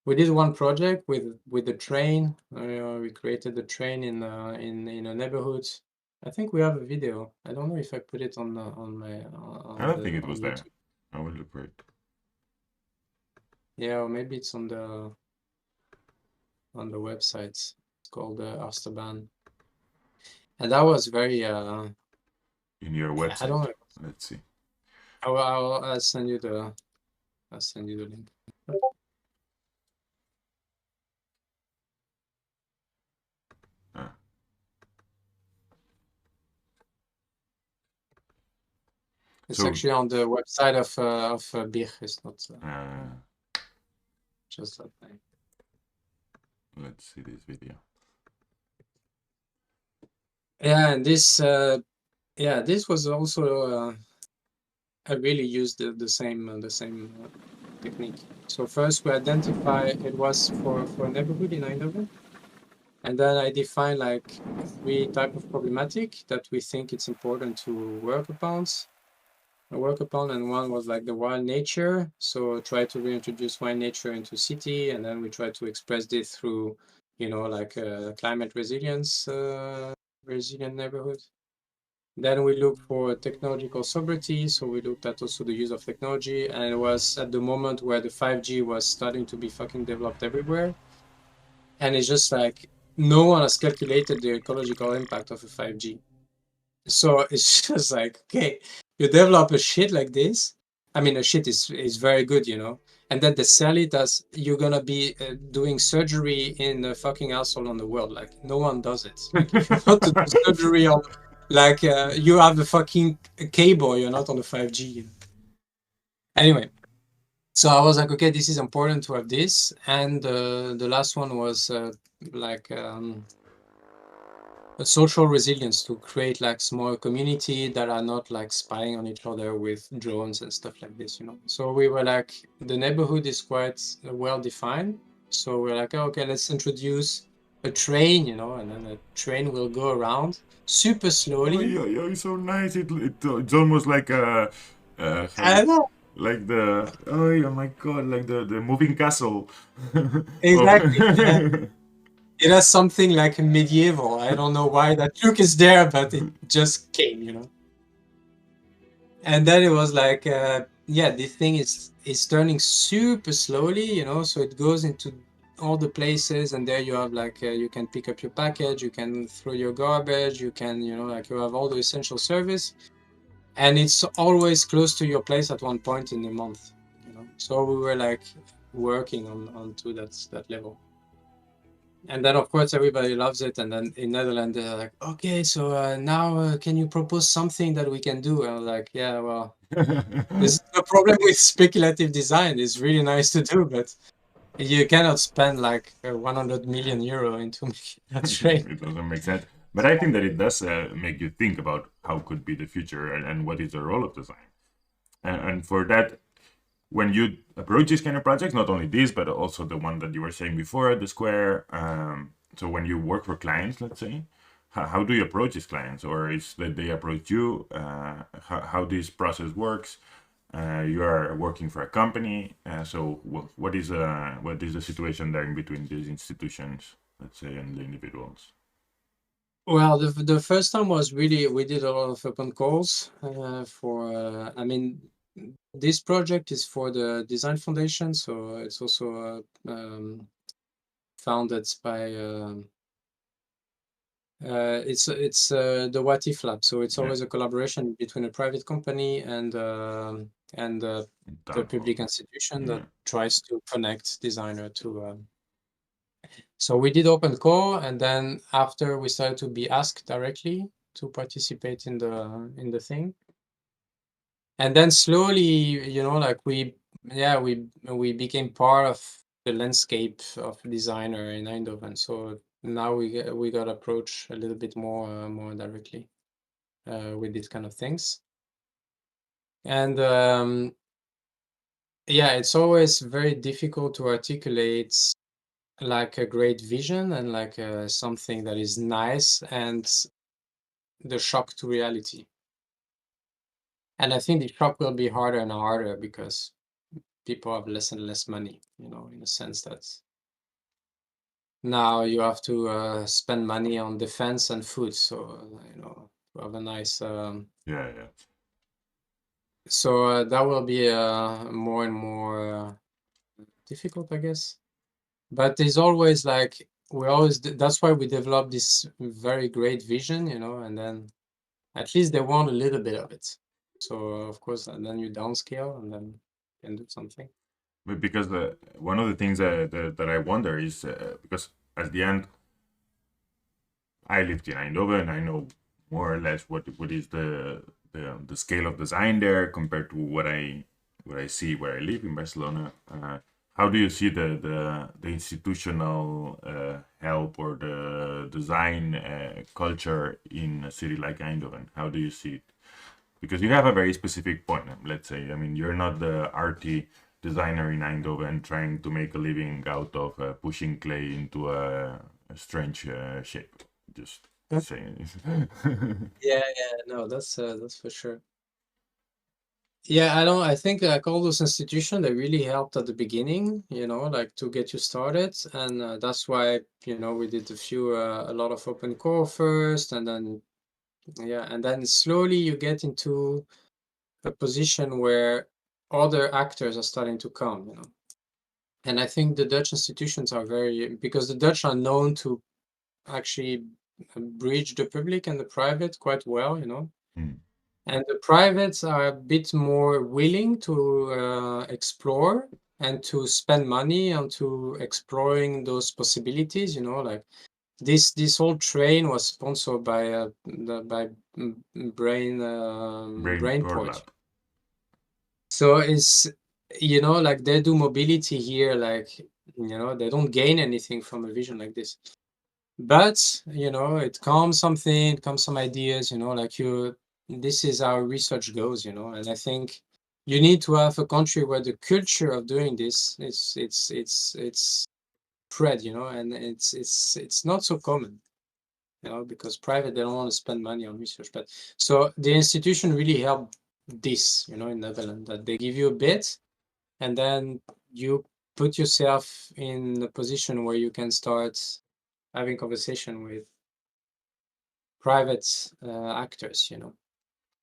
We did one project with the train. We created the train in a neighborhood. I think we have a video. I don't know if I put it on my
I don't think it was there.
YouTube.
I will look for it.
Yeah, or maybe it's on the website. It's called Arstaban, and that was very
In your
yeah, I don't
website.
know.
Let's see.
I'll send you the link.
Ah.
It's
So
actually on the website of Bir. It's not just that thing.
let's see this video.
Yeah, and this this was also I really used the same technique. So first we identify it was for a neighborhood in Eindhoven, and then I define like 3 type of problematic that we think it's important to work upon. And one was like the wild nature. So try to reintroduce wild nature into city, and then we try to express this through, like climate resilience, resilient neighborhood. Then we look for technological sovereignty. So we looked at also the use of technology, and it was at the moment where the 5G was starting to be fucking developed everywhere. And it's just like no one has calculated the ecological impact of a 5G. So it's just like, okay, you develop a shit like this. I mean, a shit is very good, and then they sell it as you're gonna be doing surgery in a fucking asshole on the world. Like no one does it. Like if you want to do surgery on, like you have a fucking cable, you're not on the 5G. Anyway, so I was like, okay, this is important to have this, and the last one was like. A social resilience to create like small community that are not like spying on each other with drones and stuff like this, So we were like, the neighborhood is quite well defined. So we're like, okay, let's introduce a train, and then a train will go around super slowly.
Oh, yeah, it's so nice. It's almost like
I know.
like oh my god, like the moving castle.
Exactly. Yeah. It has something like medieval. I don't know why that look is there, but it just came. And then it was like, this thing is turning super slowly, so it goes into all the places, and there you have like you can pick up your package, you can throw your garbage, you can like you have all the essential service, and it's always close to your place at one point in the month. So we were like working on to that level. And then of course everybody loves it, and then in Netherlands they're like, okay, so now can you propose something that we can do? And I was like, yeah, well, this is the problem with speculative design. It's really nice to do, but you cannot spend like 100 million euro into making that train.
It doesn't make sense. But I think that it does make you think about how could be the future and what is the role of design. And for that, when you approach these kind of projects, not only this, but also the one that you were saying before at the Square, so when you work for clients, let's say, how do you approach these clients? Or is that they approach you? How this process works? You are working for a company. So what is the situation there in between these institutions, let's say, and the individuals?
Well, the first time was really, we did a lot of open calls I mean, this project is for the Design Foundation, so it's also founded by it's the What If Lab, so it's always a collaboration between a private company and the public institution that tries to connect designer to. So we did open call, and then after we started to be asked directly to participate in the thing, and then slowly, like we became part of the landscape of designer in Eindhoven. So now we got approached a little bit more directly with these kind of things, and it's always very difficult to articulate like a great vision and like something that is nice and the shock to reality. And I think the shock will be harder and harder because people have less and less money, you know, in a sense that now you have to spend money on defense and food. So, you know, to have a nice.
Yeah, yeah.
So that will be more and more difficult, I guess. But there's always like that's why we develop this very great vision, you know, and then at least they want a little bit of it. So of course, and then you downscale and then you can do something.
But because one of the things that I wonder is because at the end, I lived in Eindhoven. I know more or less what is the scale of design there compared to what I see where I live in Barcelona. How do you see the institutional help or the design culture in a city like Eindhoven? How do you see it? Because you have a very specific point, let's say. I mean, you're not the arty designer in Eindhoven trying to make a living out of pushing clay into a strange shape. Just saying.
Yeah, no, that's for sure. Yeah, I think like all those institutions, they really helped at the beginning, you know, like to get you started. And that's why, you know, we did a lot of open core first, and then slowly you get into a position where other actors are starting to come, you know. And I think the Dutch institutions are because the Dutch are known to actually bridge the public and the private quite well, you know. And the privates are a bit more willing to explore and to spend money onto exploring those possibilities, you know, like this whole train was sponsored by Brainport. So it's, you know, like they do mobility here, like, you know, they don't gain anything from a vision like this. But, you know, it comes some ideas, you know, like this is how research goes, you know, and I think you need to have a country where the culture of doing this it's spread, you know, and it's not so common, you know, because private, they don't want to spend money on research. But so the institution really helped this, you know, in Netherlands, that they give you a bit and then you put yourself in a position where you can start having conversation with private actors, you know.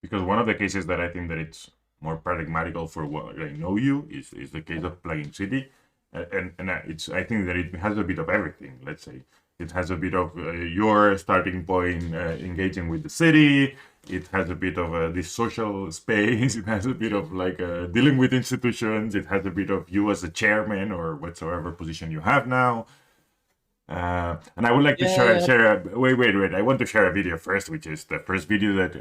Because one of the cases that I think that it's more paradigmatical for what I know you is the case of Plugin City, and I think that it has a bit of everything. Let's say it has a bit of your starting point engaging with the city. It has a bit of this social space. It has a bit of like dealing with institutions. It has a bit of you as a chairman or whatsoever position you have now. And I would like to share. Wait! I want to share a video first, which is the first video that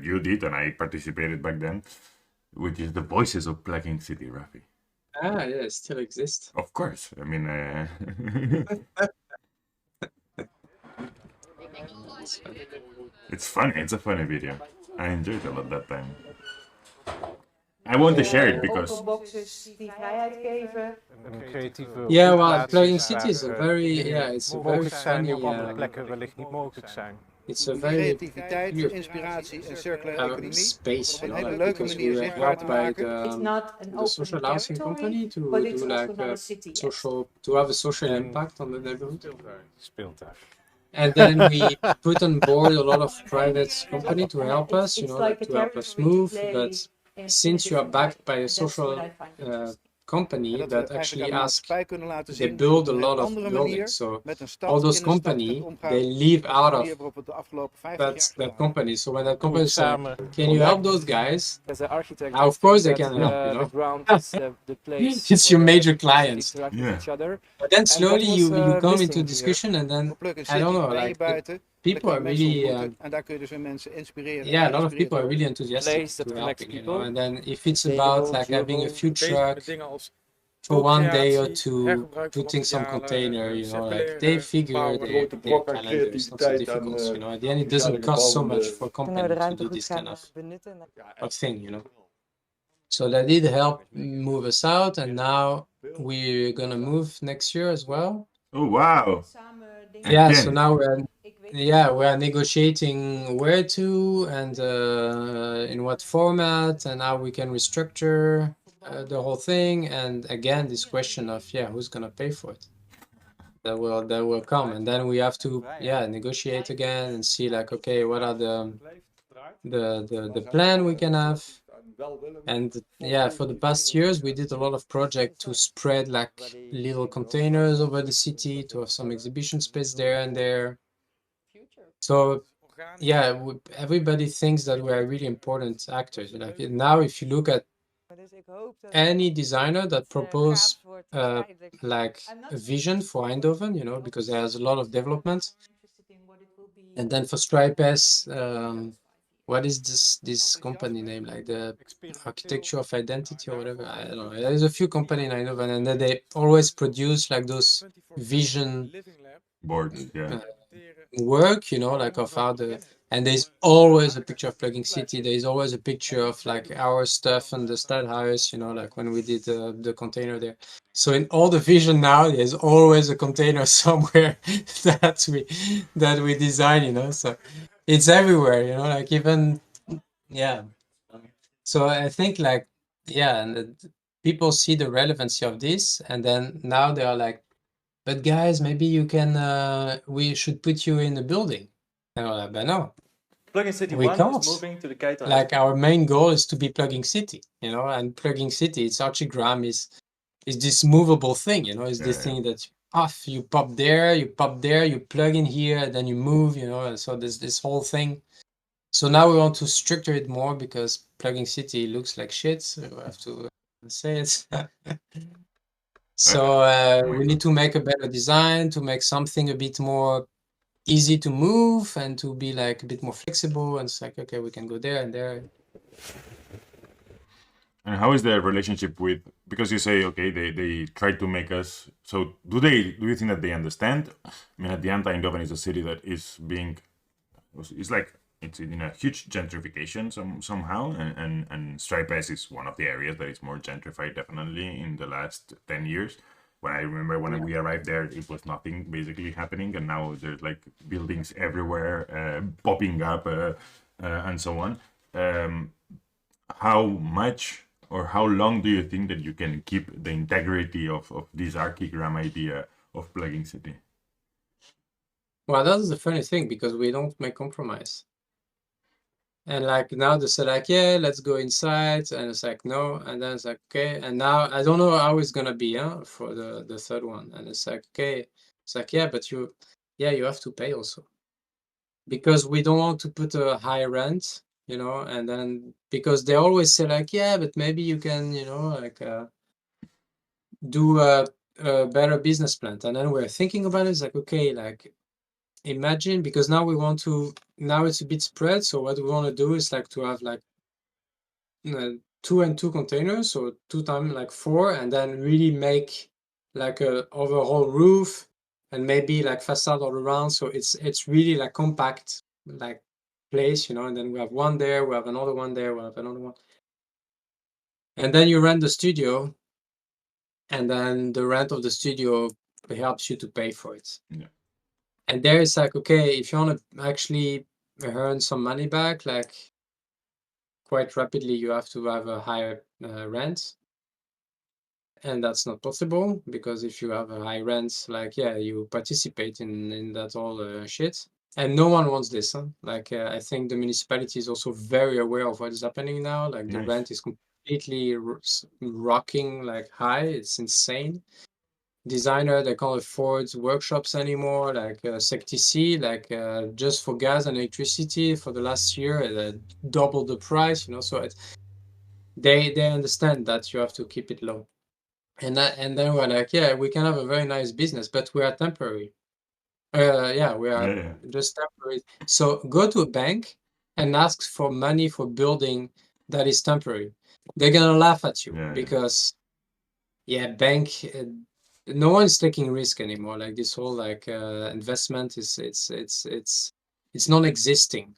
you did, and I participated back then, which is the voices of Plugin City, Rafi.
Yeah, it still exists.
Of course, I mean, it's funny. It's a funny video. I enjoyed it a lot that time. I want to share it because
yeah, well, Plugin City is a very it's a very funny. It's a very space, you know, like, because we were helped by the social housing company to do like to have a social impact on the neighborhood. And then we put on board a lot of private company to help us, you know, like to help us move. But since you are backed by a social company that actually they build a lot of buildings, so all those companies, they live out of that company. So when that company says, can you help those guys? Now, of course they can help, you know. It's your major clients. But then slowly you come into discussion, and then I don't know, like people are really a lot of people are really enthusiastic to helping, you know. And then if it's about like having a food truck for one day or two, putting some container, you know, like they figure their calendar is not so difficult, you know. At the end, it doesn't cost so much for a company to do this kind of thing, you know. So that did help move us out, and now we're gonna move next year as well.
Oh wow!
Yeah, so now we're negotiating where to and in what format and how we can restructure. the whole thing. And again, this question of who's gonna pay for it? That will come, and then we have to negotiate again and see like, okay, what are the plan we can have. And for the past years we did a lot of project to spread like little containers over the city, to have some exhibition space there and there. So everybody thinks that we are really important actors. Like now, if you look at any designer that propose like a vision for Eindhoven, you know, because there's a lot of development. And then for Stripe S, what is this company name, like the architecture of identity or whatever? I don't know. There's a few companies in Eindhoven, and then they always produce like those vision
boards.
work, you know, like of how the, and there's always a picture of Plugging City. There's always a picture of like our stuff and the Stadhuis, you know, like when we did the container there. So in all the vision now, there's always a container somewhere that we design, you know. So it's everywhere, you know, like even So I think like and people see the relevancy of this, and then now they are like, but guys, maybe you can, we should put you in a building. And we're like, but no,
Plugging City
we
1
can't.
is moving to the Keitelhuis.
Like our main goal is to be Plugging City, you know, and Plugging City, its archigram is this movable thing, you know, is this thing that you pop there, you plug in here, then you move, you know, and so there's this whole thing. So now we want to structure it more because Plugging City looks like shit, so we have to say it. So we need to make a better design, to make something a bit more easy to move and to be like a bit more flexible. And it's like, okay, we can go there and there.
And how is the relationship with, because you say, okay, they try to make us, so do you think that they understand? I mean, at the end, Eindhoven is a city that is being, it's like, it's in a huge gentrification somehow, and Stripe S is one of the areas that is more gentrified definitely in the last 10 years. When I remember when we arrived there, it was nothing basically happening, and now there's like buildings everywhere popping up and so on. How much or how long do you think that you can keep the integrity of this archigram idea of Plugging City?
Well, that's the funny thing, because we don't make compromise. And like now they say like, yeah, let's go inside, and it's like no, and then it's like okay, and now I don't know how it's gonna be for the third one, and it's like okay, it's like but you have to pay also, because we don't want to put a high rent, you know, and then because they always say like but maybe you can, you know, like do a better business plan, and then we're thinking about it. It's like okay, like imagine, because now we want to, now it's a bit spread, so what we want to do is like to have like 2 and 2 containers, so 2 times like 4, and then really make like a overall roof and maybe like facade all around, so it's really like compact like place, you know, and then we have one there, we have another one there, we have another one, and then you rent the studio, and then the rent of the studio helps you to pay for it. And there it's like, okay, if you want to actually earn some money back, like quite rapidly, you have to have a higher rent. And that's not possible, because if you have a high rent, like, you participate in that all shit. And no one wants this. Like, I think the municipality is also very aware of what is happening now. Like, the rent is completely rocking, like, high. It's insane. Designer, they can't afford workshops anymore, like CCC, like just for gas and electricity for the last year, doubled the price, you know, so they understand that you have to keep it low. And then we're like, we can have a very nice business, but we are temporary. We are just temporary. So go to a bank and ask for money for building that is temporary. They're gonna laugh at you because bank, no one's taking risk anymore. Like this whole like investment is it's non-existing.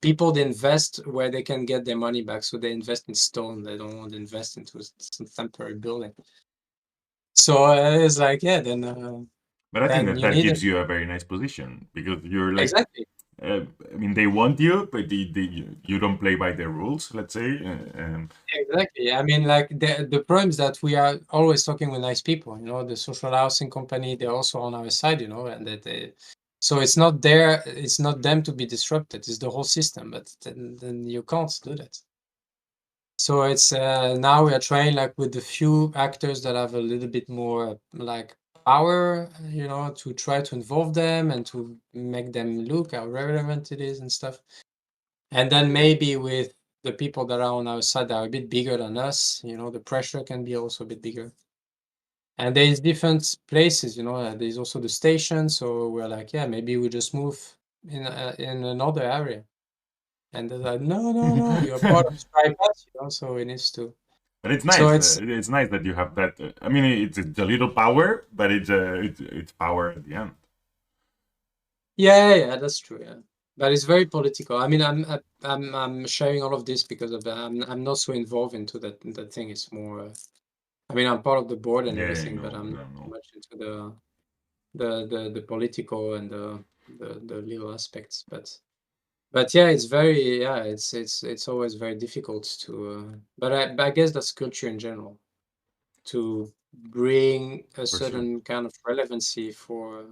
People invest where they can get their money back, so they invest in stone. They don't want to invest into some temporary building. So it's like then.
But I think that gives you a very nice position, because you're like,
exactly.
I mean, they want you, but you don't play by the rules, let's say.
Exactly. I mean, like the problem is that we are always talking with nice people. You know, the social housing company, they're also on our side. You know, and so it's not them to be disrupted. It's the whole system. But then you can't do that. So it's now we are trying like with the few actors that have a little bit more like power, you know, to try to involve them and to make them look how relevant it is and stuff. And then maybe with the people that are on our side that are a bit bigger than us, you know, the pressure can be also a bit bigger. And there's different places, you know, there's also the station. So we're like, yeah, maybe we just move in another area. And they're like, no, you're part of Stripe, you know, so it needs to.
But it's
So
nice.
it's
It's nice that you have that. I mean, it's a little power, but it's power at the end.
yeah, that's true. Yeah, but it's very political. I mean, I'm sharing all of this because of I'm not so involved into that thing. It's more. I mean, I'm part of the board and
Yeah,
everything,
no,
but I'm
no,
not so
no.
much into the political and the legal aspects. But yeah, it's very it's always very difficult to. But I guess that's culture in general to bring a
For sure.
certain kind of relevancy for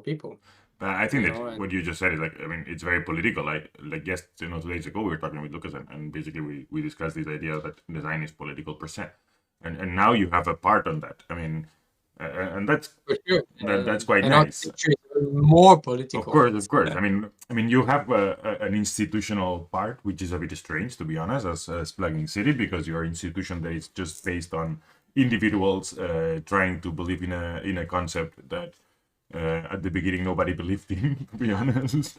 people,
But I think
you
that
know, and
what you just said is like, I mean, it's very political. Like yes, 2 days ago we were talking with Lucas, and basically we discussed this idea that design is political per se, and now you have a part on that. I mean, and
for sure,
that's quite
and
nice.
architecture is more political.
Of course. I mean, you have an institutional part, which is a bit strange, to be honest, as Plugging City, because you're an institution that is just based on individuals trying to believe in a concept that at the beginning nobody believed in, to be honest.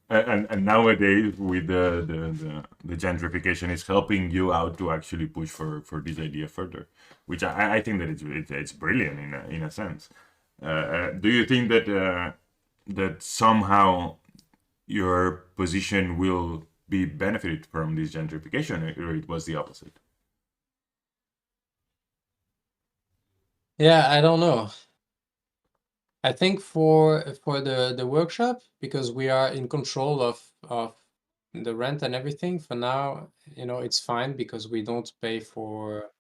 And nowadays, with the gentrification, is helping you out to actually push for this idea further, which I think that it's brilliant in a sense. Do you think that somehow your position will be benefited from this gentrification, or it was the opposite?
Yeah, I don't know. I think for the workshop, because we are in control of the rent and everything, for now, you know, it's fine because we don't pay for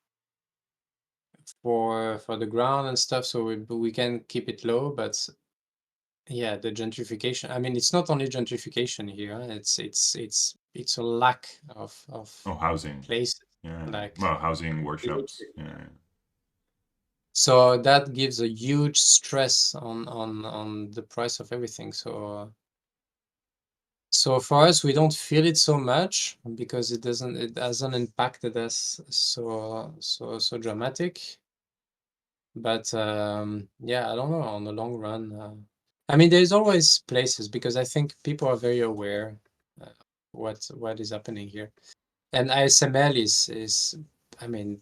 the ground and stuff, so we can keep it low. But yeah, the gentrification, I mean, it's not only gentrification here, it's a lack of
Oh, housing.
places,
Yeah.
like
Well, housing workshops. Yeah.
so that gives a huge stress on the price of everything. So for us, we don't feel it so much because it hasn't impacted us so dramatic. But yeah, I don't know, on the long run. I mean, there's always places because I think people are very aware what is happening here. And ASML is I mean,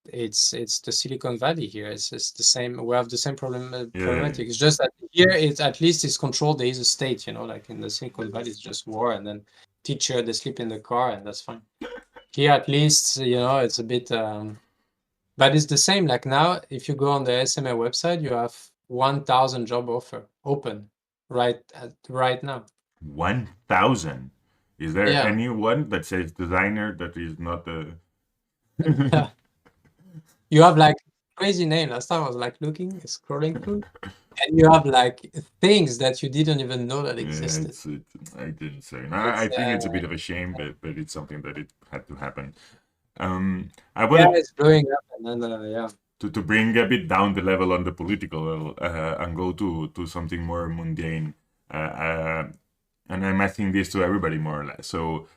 it's the Silicon Valley here. It's the same. We have the same problematic. It's just that here, it's at least it's controlled. There is a state, you know, like in the Silicon Valley, it's just war, and then teacher they sleep in the car, and that's fine. Here, at least, you know, it's a bit. But it's the same. Like now, if you go on the SMA website, you have 1,000 job offer open right now.
1,000. Is there
Yeah.
anyone that says designer that is not a?
You have like crazy name. Last time I was like scrolling through, and you have like things that you didn't even know that existed.
I didn't say. No, I think it's a bit of a shame, but it's something that it had to happen. I
Yeah,
wanted
it's blowing up, and then yeah.
to bring a bit down the level on the political level and go to something more mundane. And I'm asking this to everybody more or less. So,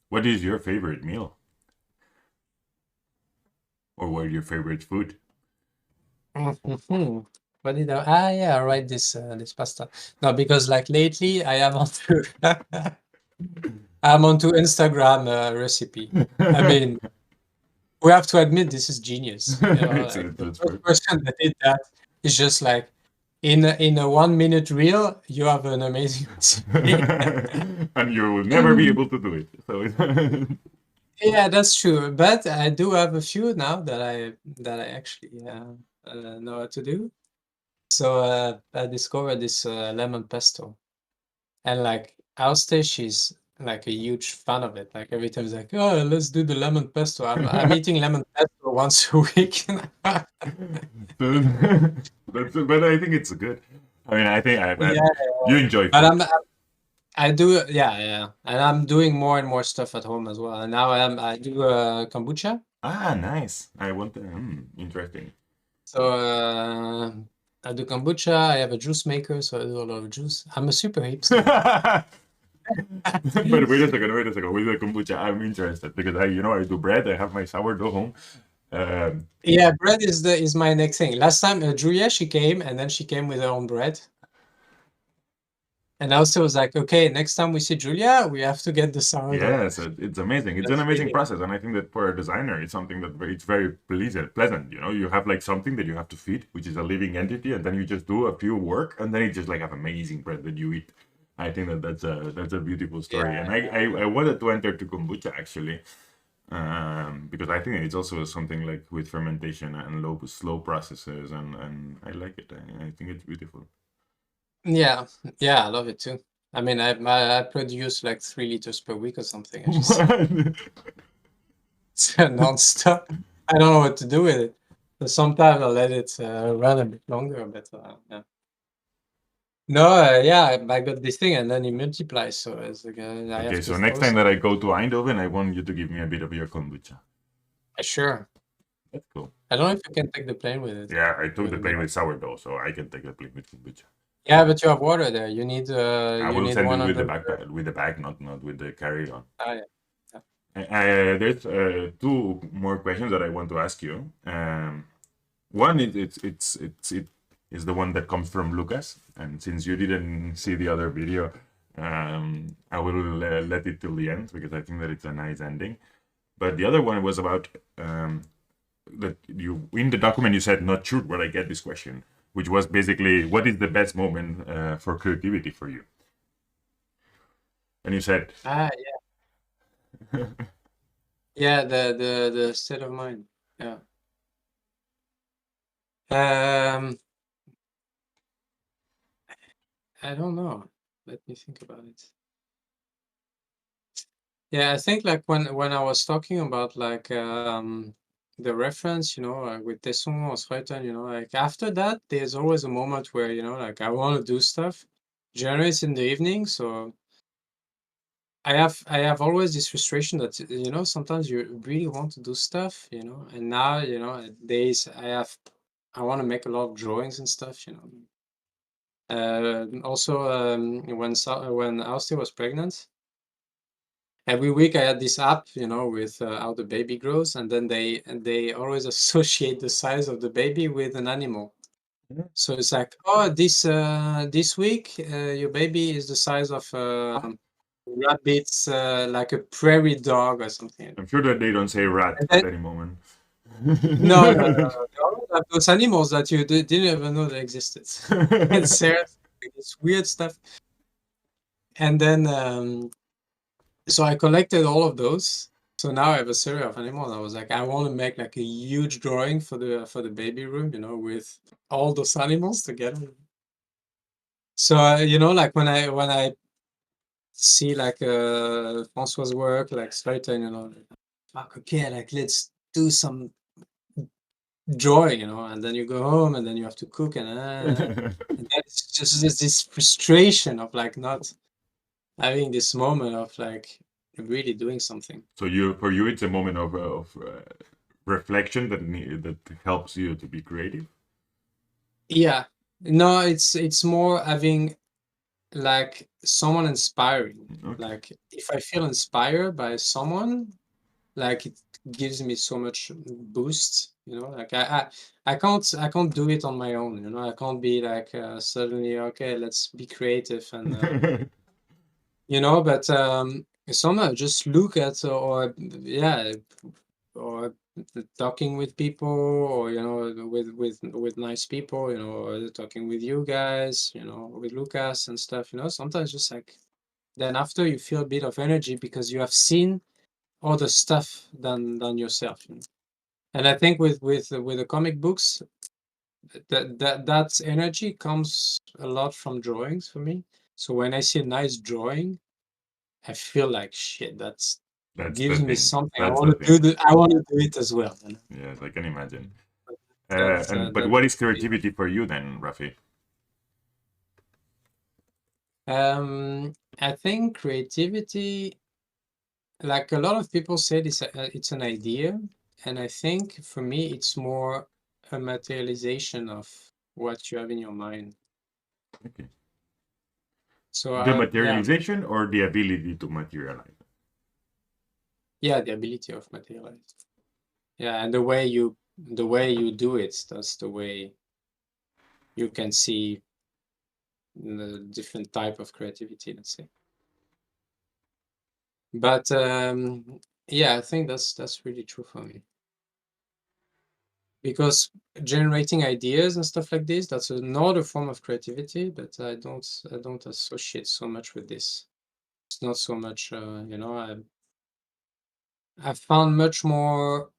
what is your favorite meal? Or what is your favorite food?
What did I? Yeah, I write this pasta. No, because like lately I am onto I'm onto Instagram recipe. I mean, we have to admit this is genius. You know, like the
That's
first
right.
person that did that is just like in a 1 minute reel, you have an amazing recipe.
And you will never be able to do it. So
Yeah, that's true. But I do have a few now that I actually know how to do. So I discovered this lemon pesto, and like Auste, she's like a huge fan of it. Like every time it's like, oh, let's do the lemon pesto. I'm eating lemon pesto once a week.
But I think it's good. I mean, I think
Yeah,
you enjoy
but
food.
I do, yeah, and I'm doing more and more stuff at home as well. And now I do kombucha.
Ah, nice. I want interesting.
So I do kombucha. I have a juice maker, so I do a lot of juice. I'm a super hipster.
But wait a second. With the kombucha, I'm interested because I do bread. I have my sourdough home.
Yeah, bread is my next thing. Last time Julia, she came, and then she came with her own bread. And also was like, okay, next time we see Julia, we have to get the sourdough.
Yes, it's amazing. It's an amazing process, and I think that for a designer, it's something that it's very pleasant. You have like something that you have to feed, which is a living entity, and then you just do a few work, and then you just like have amazing bread that you eat. I think that's a beautiful story,
Yeah.
and I wanted to enter to kombucha actually, because I think it's also something like with fermentation and slow processes, and I like it. I think it's beautiful.
Yeah, I love it too. I mean, I produce like 3 liters per week or something. I just it's non-stop. I don't know what to do with it. So sometimes I let it run a bit longer, but yeah. No, yeah, I got this thing, and then it multiplies. So it's like I have
Okay,
to
so next
throw
time
some.
that I go to Eindhoven, I want you to give me a bit of your kombucha.
Sure.
That's cool.
I don't know if you can take the plane with it.
Yeah, I took the
Wouldn't be
plane
like-
with sourdough, so I can take the plane with kombucha.
Yeah, but you have water there. You need
I
you
will
need
send it with the
100.
backpack, not with the carry-on.
Ah, yeah.
There's two more questions that I want to ask you. One is the one that comes from Lucas, and since you didn't see the other video, I will let it till the end because I think that it's a nice ending. But the other one was about that you in the document you said not sure where I get this question, which was basically what is the best moment for creativity for you? And you said,
Ah, yeah. Yeah, the state of mind. Yeah. I don't know. Let me think about it. Yeah, I think like when I was talking about like the reference, with Tesson or Schouten, like after that, there's always a moment where, like I want to do stuff. Generally, it's in the evening, so I have always this frustration that sometimes you really want to do stuff, and now days I want to make a lot of drawings and stuff, Also, when Auste was pregnant, every week I had this app, with how the baby grows, and then they always associate the size of the baby with an animal.
Mhm.
So it's like, oh, this week your baby is the size of rabbits, like a prairie dog or something.
I'm sure that they don't say rat
And
at
then,
any moment.
no, they always have those animals that you didn't even know they existed. It's serious, it's weird stuff. And then so I collected all of those. So now I have a series of animals. I was like, I want to make like a huge drawing for the baby room, with all those animals together. So like when I see like François' work, like Slater, like, okay, like let's do some drawing, and then you go home and then you have to cook and that's just this frustration of like not having this moment of like really doing something.
So for you, it's a moment of reflection that helps you to be creative.
Yeah, no, it's more having like someone inspiring.
Okay.
Like if I feel inspired by someone, like it gives me so much boost. Like I can't do it on my own. I can't be like suddenly okay, let's be creative and but somehow just look at or yeah or talking with people or with nice people or talking with you guys with Lucas and stuff sometimes just like then after you feel a bit of energy because you have seen other stuff than yourself. And I think with the comic books that energy comes a lot from drawings for me. So when I see a nice drawing, I feel like shit. That's gives
the
me
thing.
something. I
That's
want
the
to do
thing.
I want to do it as well. You know?
Yes, I can imagine.
That's
But what is creativity for you then, Rafi?
I think creativity, like a lot of people said, it's an idea, and I think for me it's more a materialization of what you have in your mind.
Okay.
So
The
yeah,
materialization or the ability to materialize?
yeah, the ability of materialize. Yeah, and the way you do it, that's the way you can see the different type of creativity, let's say. But yeah, I think that's really true for me. Because generating ideas and stuff like this, that's another form of creativity, but I don't associate so much with this. It's not so much, you know, I found much more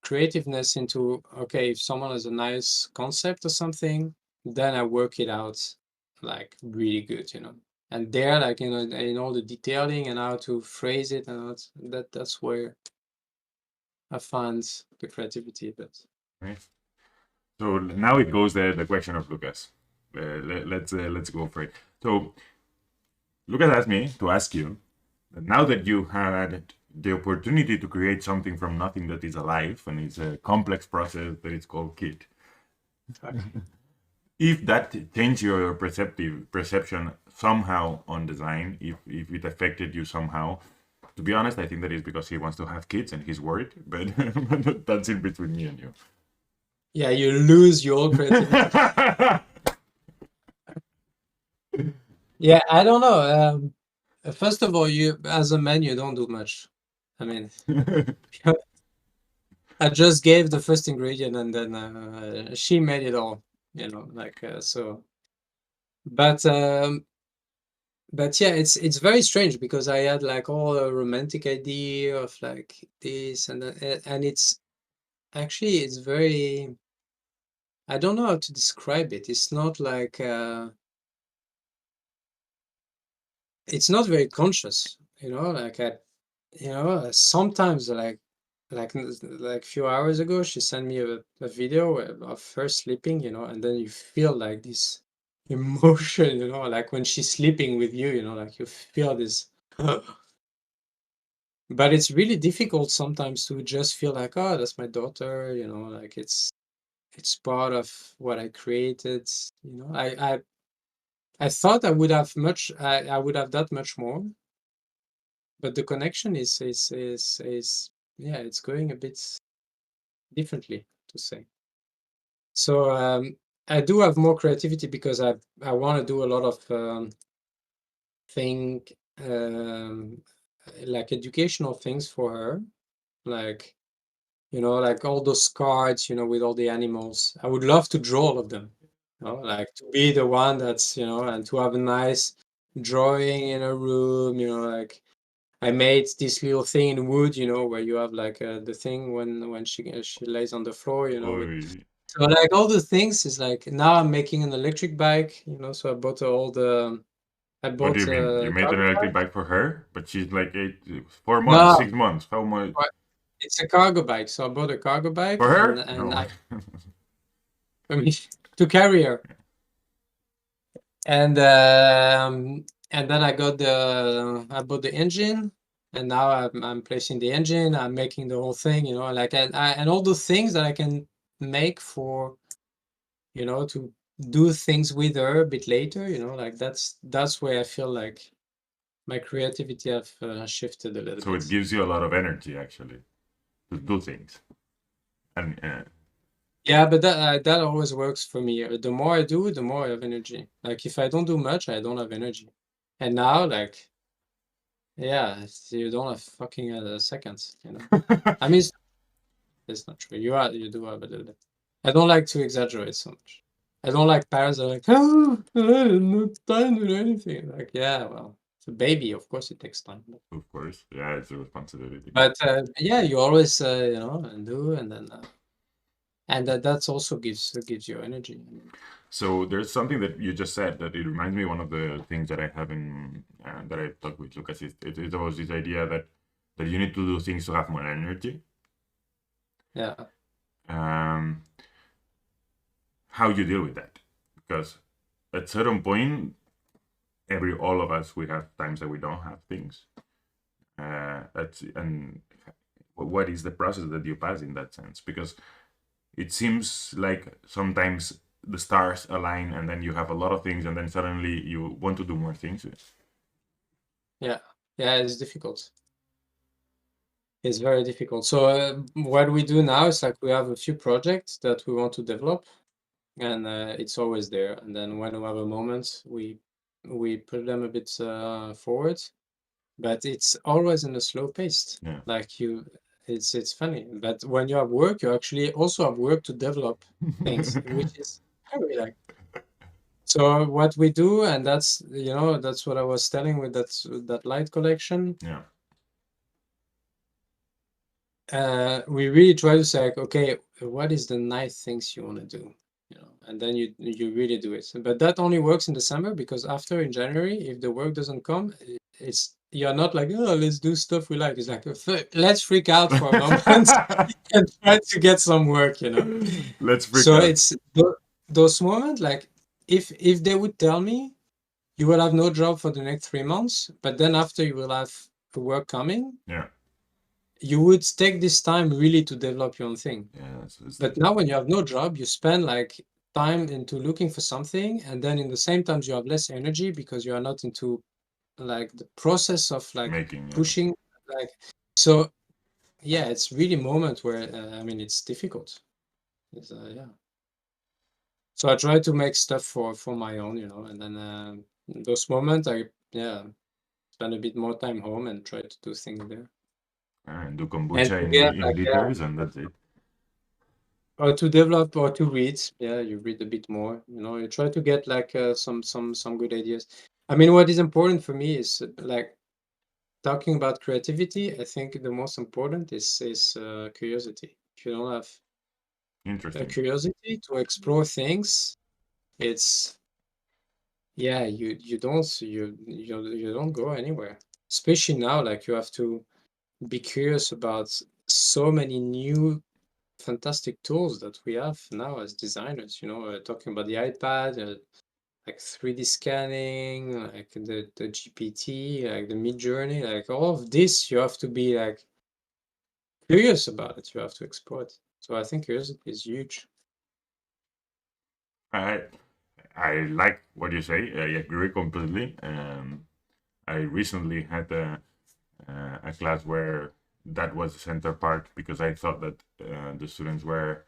creativeness into, okay, if someone has a nice concept or something, then I work it out like really good, you know. And there, like, you know, in all the detailing and how to phrase it, and that's where I find the creativity. But
Right. So now it goes the question of Lucas. Let's go for it. So Lucas asked me to ask you, now that you had the opportunity to create something from nothing that is alive and it's a complex process that is called kit, if that changed your perception somehow on design, if it affected you somehow, to be honest, I think that is because he wants to have kids and he's worried, but that's in between me and you.
yeah, you lose your creativity. Yeah, I don't know. First of all, you as a man, you don't do much. I mean, I just gave the first ingredient, and then she made it all. You know, like so. But yeah, it's very strange because I had like all a romantic idea of like this and that, and it's actually it's very. I don't know how to describe it. It's not like it's not very conscious. You know, like you know, sometimes like a few hours ago, she sent me a video of her sleeping, you know, and then you feel like this emotion, you know, like when she's sleeping with you know, like you feel this. But it's really difficult sometimes to just feel like, oh, that's my daughter, you know, like it's part of what I created, you know. I thought I would have I would have that much more, but the connection is yeah, it's going a bit differently to say. So I do have more creativity because I want to do a lot of thing um, like educational things for her, like you know, like all those cards, you know, with all the animals. I would love to draw all of them, you know, like to be the one that's, you know, and to have a nice drawing in a room, you know, like I made this little thing in wood, you know, where you have like the thing when she lays on the floor, you know, with
Oy.
so like all the things is like now I'm making an electric bike, you know, so I bought all the I
What do
bought
you mean? You
a
made an
cargo
electric
bike.
bike for her, but she's like 4 months,
No,
6 months. How much
it's a cargo bike. So I bought a cargo bike
for her?
and
No.
I mean to carry her. And then I bought the engine, and now I'm placing the engine. I'm making the whole thing, you know, like and all the things that I can make for, you know, to do things with her a bit later, you know, like that's where I feel like my creativity have shifted a little
So it
bit.
gives you a lot of energy actually to do things. And
Yeah, but that always works for me. The more I do, the more I have energy. Like if I don't do much, I don't have energy. And now, like, yeah, you don't have fucking seconds, you know. I mean, it's not true. You do have a little bit. I don't like to exaggerate so much. I don't like parents that are like, oh, I have no time to do anything. Like, yeah, well, it's a baby, of course it takes time.
of course, yeah, it's a responsibility.
But yeah, you always, you know, and do, and then and that also gives you energy.
So there's something that you just said that it reminds me of one of the things that I have in that I talked with Lucas. It was this idea that you need to do things to have more energy.
Yeah.
How you deal with that? Because at certain point, all of us, we have times that we don't have things. And what is the process that you pass in that sense? Because it seems like sometimes the stars align and then you have a lot of things and then suddenly you want to do more things.
Yeah, it's difficult. It's very difficult. So what we do now is like we have a few projects that we want to develop, and it's always there. And then when we have a moment, we put them a bit forward, but it's always in a slow pace.
Yeah.
Like it's funny. But when you have work, you actually also have work to develop things, which is very like. So what we do, and that's that's what I was telling with that light collection.
Yeah.
We really try to say, like, okay, what is the nice things you want to do, and then you really do it. But that only works in December, because after, in January, if the work doesn't come, you're not like, oh, let's do stuff we like. It's like, let's freak out for a moment and try to get some work,
Let's freak
So
out.
it's those moments, like if they would tell me you will have no job for the next 3 months, but then after you will have work coming.
Yeah.
You would take this time really to develop your own thing.
Yeah.
But now when you have no job, you spend like time into looking for something, and then in the same time you have less energy because you are not into like the process of like
making,
pushing, like, so yeah, it's really a moment where it's difficult. It's, yeah. So I try to make stuff for my own, and then those moments I spend a bit more time home and try to do things there.
And do kombucha in liters, and that's it.
Or to develop or to read. Yeah, you read a bit more. You try to get like some good ideas. I mean, what is important for me is like talking about creativity. I think the most important is curiosity. If you don't have a curiosity to explore things, it's you don't go anywhere. Especially now, like you have to be curious about so many new fantastic tools that we have now as designers, talking about the iPad, like 3D scanning, like the GPT, like the Mid Journey, like all of this, you have to be like curious about it. You have to explore it. So I think curiosity is huge.
I like what you say. I agree completely. I recently had a class where that was the center part, because I thought that the students were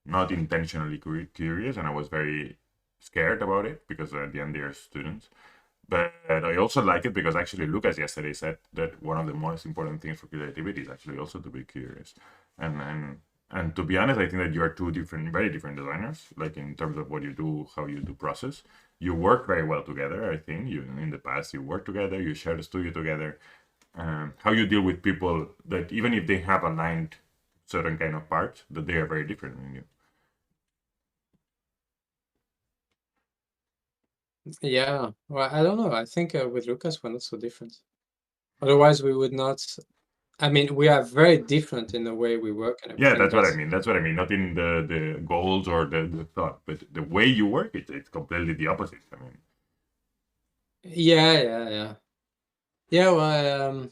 not intentionally curious, and I was very scared about it, because at the end they're students. But I also like it because actually Lucas yesterday said that one of the most important things for creativity is actually also to be curious. And to be honest, I think that you are two very different designers, like in terms of what you do, how you do process. You work very well together. I think in the past you work together, you share the studio together. How you deal with people that even if they have aligned certain kind of parts, that they are very different than you.
Yeah, well, I don't know. I think with Lucas we're not so different. Otherwise, we would not. I mean, we are very different in the way we work and everything.
Yeah, that's what I mean. That's what I mean. Not in the goals or the thought, but the way you work, it's completely the opposite. I mean.
Yeah. Well,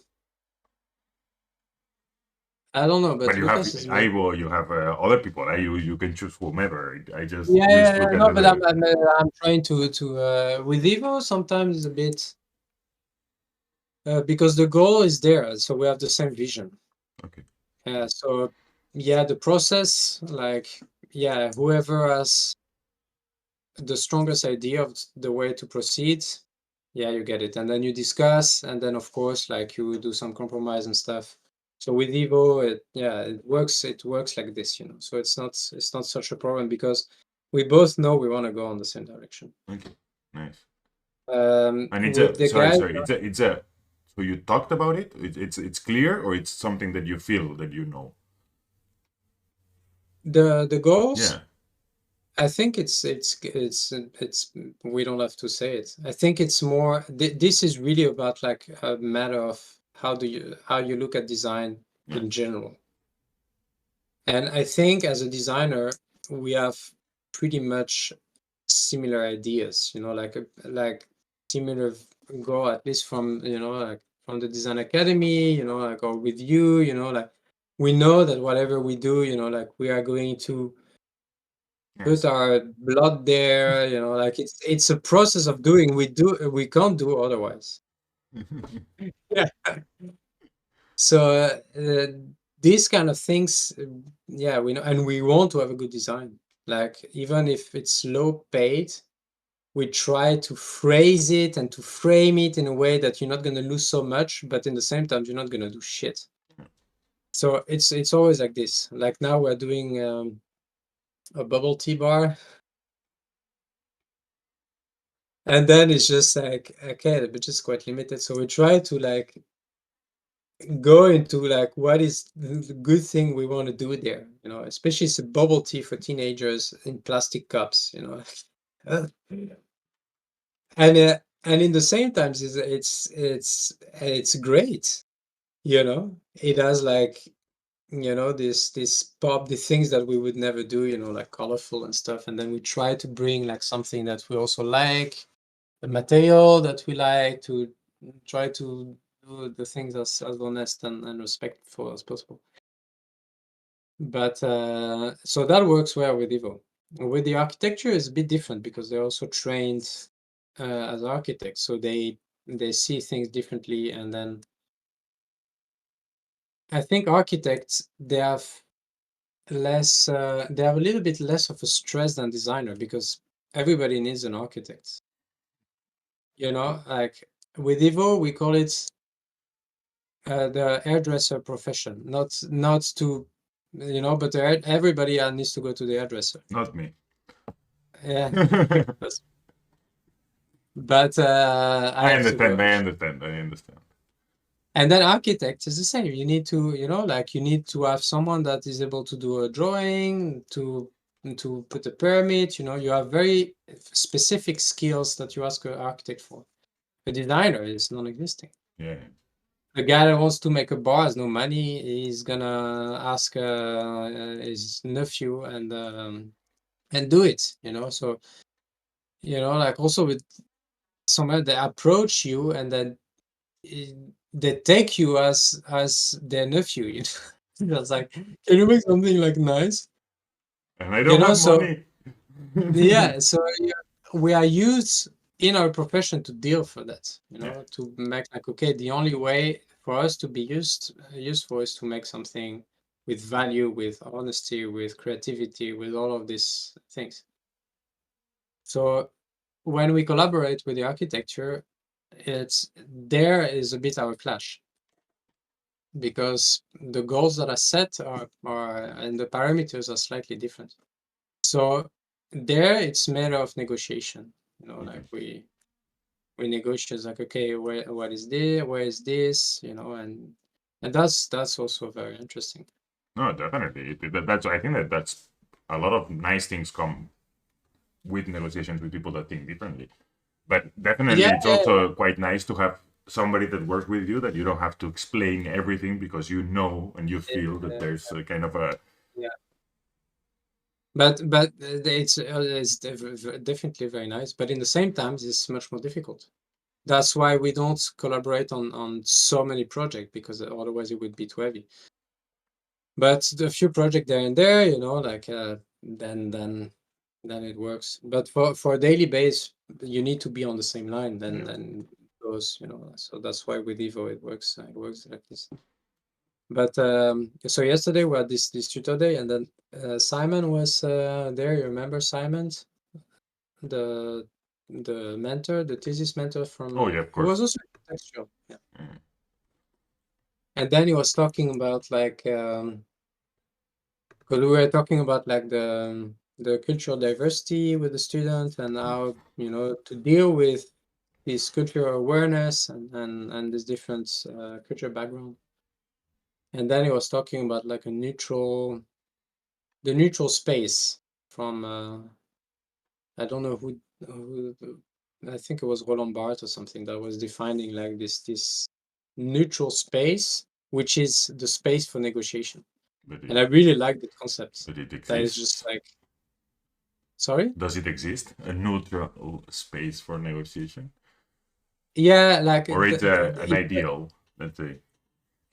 I don't know, but
you
Lucas
have
is
Ivo, you have other people. You can choose whomever. I just
no, but I'm trying to with Ivo sometimes it's a bit because the goal is there, so we have the same vision.
Okay.
So yeah, the process, like whoever has the strongest idea of the way to proceed, you get it, and then you discuss, and then of course like you do some compromise and stuff. So with Evo, it works like this, so it's not such a problem because we both know we want to go on the same direction.
Okay, nice.
And
it's it's a so you talked about it, it's clear, or it's something that you feel that you know?
The goals.
Yeah.
I think it's we don't have to say it. I think it's more this is really about like a matter of how you look at design in general. And I think as a designer we have pretty much similar ideas, like similar goal, at least from like from the design academy, like, or with you, like we know that whatever we do, like we are going to put our blood there, like it's a process of doing. We can't do otherwise. Yeah. So these kind of things, yeah, we know, and we want to have a good design. Like even if it's low paid, we try to phrase it and to frame it in a way that you're not going to lose so much, but in the same time you're not going to do shit. So it's always like this. Like now we're doing a bubble tea bar. And then it's just like, okay, the budget is quite limited. So we try to like go into like what is the good thing we want to do there, especially it's a bubble tea for teenagers in plastic cups, and in the same times it's great, it has like this pop, the things that we would never do, like colorful and stuff, and then we try to bring like something that we also like, the material that we like, to try to do the things as honest and respectful as possible. But so that works well with Evo. With the architecture, it's a bit different because they're also trained as architects, so they see things differently. And then I think architects, they have less, they have a little bit less of a stress than designer, because everybody needs an architect. Like with Evo, we call it the hairdresser profession, not to, but everybody needs to go to the hairdresser.
Not me.
Yeah. But
I
have to go.
understand.
And then architect is the same. You need to, like you need to have someone that is able to do a drawing, to put a permit. You have very specific skills that you ask an architect for. A designer is non-existing.
Yeah.
The guy that wants to make a bar has no money. He's gonna ask his nephew and do it. So like also with somewhere they approach you and then they take you as their nephew. It's like, can you make something like nice?
And I don't have
So
money.
yeah, so we are used in our profession to deal for that, to make like, okay, the only way for us to be useful is to make something with value, with honesty, with creativity, with all of these things. So when we collaborate with the architecture, there is a bit our clash, because the goals that are set are and the parameters are slightly different. So there it's matter of negotiation, like we negotiate like, okay, what is this, where is this, and that's also very interesting.
No, definitely. That's I think that's a lot of nice things come with negotiations with people that think differently. But definitely, it's also quite nice to have somebody that works with you that you don't have to explain everything, because you know and you feel that there's a kind of a
But it's definitely very nice. But in the same time, it's much more difficult. That's why we don't collaborate on so many projects, because otherwise it would be too heavy. But the few projects there and there, like then it works. But for a daily base, you need to be on the same line. Then goes, So that's why with Evo it works. It works like this. But so yesterday we had this tutor day, and then Simon was there. You remember Simon, the mentor, the thesis mentor from?
Oh yeah, of
He
course.
was also textual. Yeah. And then he was talking about like, because we were talking about like the cultural diversity with the students, and how to deal with this cultural awareness and this different cultural background. And then he was talking about like a neutral the neutral space from I don't know who I think it was Roland Barthes or something that was defining like this neutral space, which is the space for negotiation.
But
And I really like the concept.
but it
That is just
exists.
like, sorry?
Does it exist? A neutral space for negotiation?
Yeah, like
Or it's an ideal, let's say.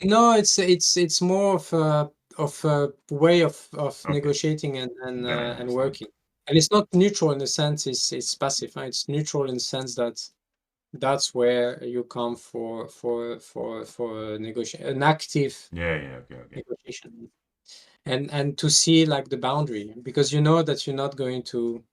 no, it's more of a way of
Okay.
negotiating and
Then I
and
understand.
working. And it's not neutral in the sense it's passive. It's neutral in the sense that that's where you come for negotiation, an active
Yeah, okay.
negotiation, and to see like the boundary, because you know that you're not going to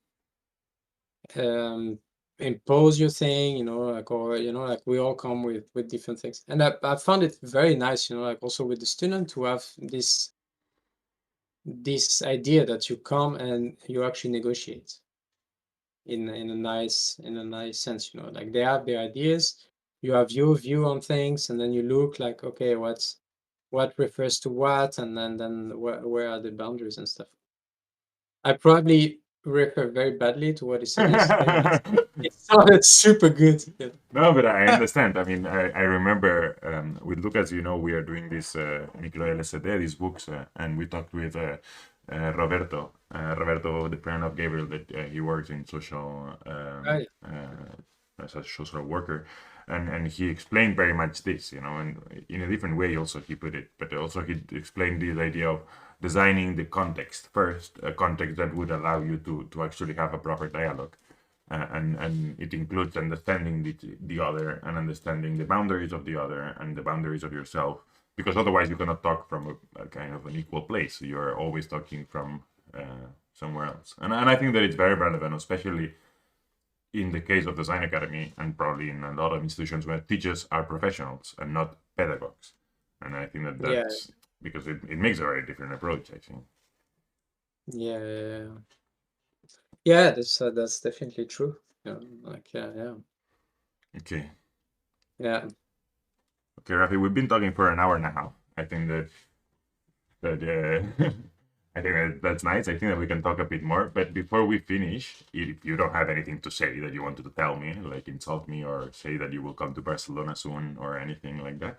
impose your thing, you know, like, or you know, like we all come with different things. And I found it very nice, you know, like also with the student to have this idea that you come and you actually negotiate in a nice sense, you know, like they have their ideas, you have your view on things, and then you look like, okay, what refers to what, and then where are the boundaries and stuff. I probably refer very badly to what he said yesterday, but it sounded super good. Yeah.
No, but I understand. I mean, I remember with Lucas, you know, we are doing this Micro LSD, these books, and we talked with Roberto, the parent of Gabriel, that he works in social,
Right.
as a social worker. And he explained very much this, you know, and in a different way also he put it, but also he explained this idea of designing the context first, a context that would allow you to actually have a proper dialogue. And it includes understanding the other and understanding the boundaries of the other and the boundaries of yourself, because otherwise you cannot talk from a kind of an equal place. You're always talking from somewhere else. And I think that it's very relevant, especially in the case of Design Academy and probably in a lot of institutions where teachers are professionals and not pedagogues. And I think that that's because it makes a very different approach, I think.
Yeah, that's definitely true. Yeah, like yeah.
Okay.
Yeah.
Okay, Rafi, we've been talking for an hour and a half. I think that I think that's nice. I think that we can talk a bit more. But before we finish, if you don't have anything to say that you wanted to tell me, like insult me or say that you will come to Barcelona soon or anything like that.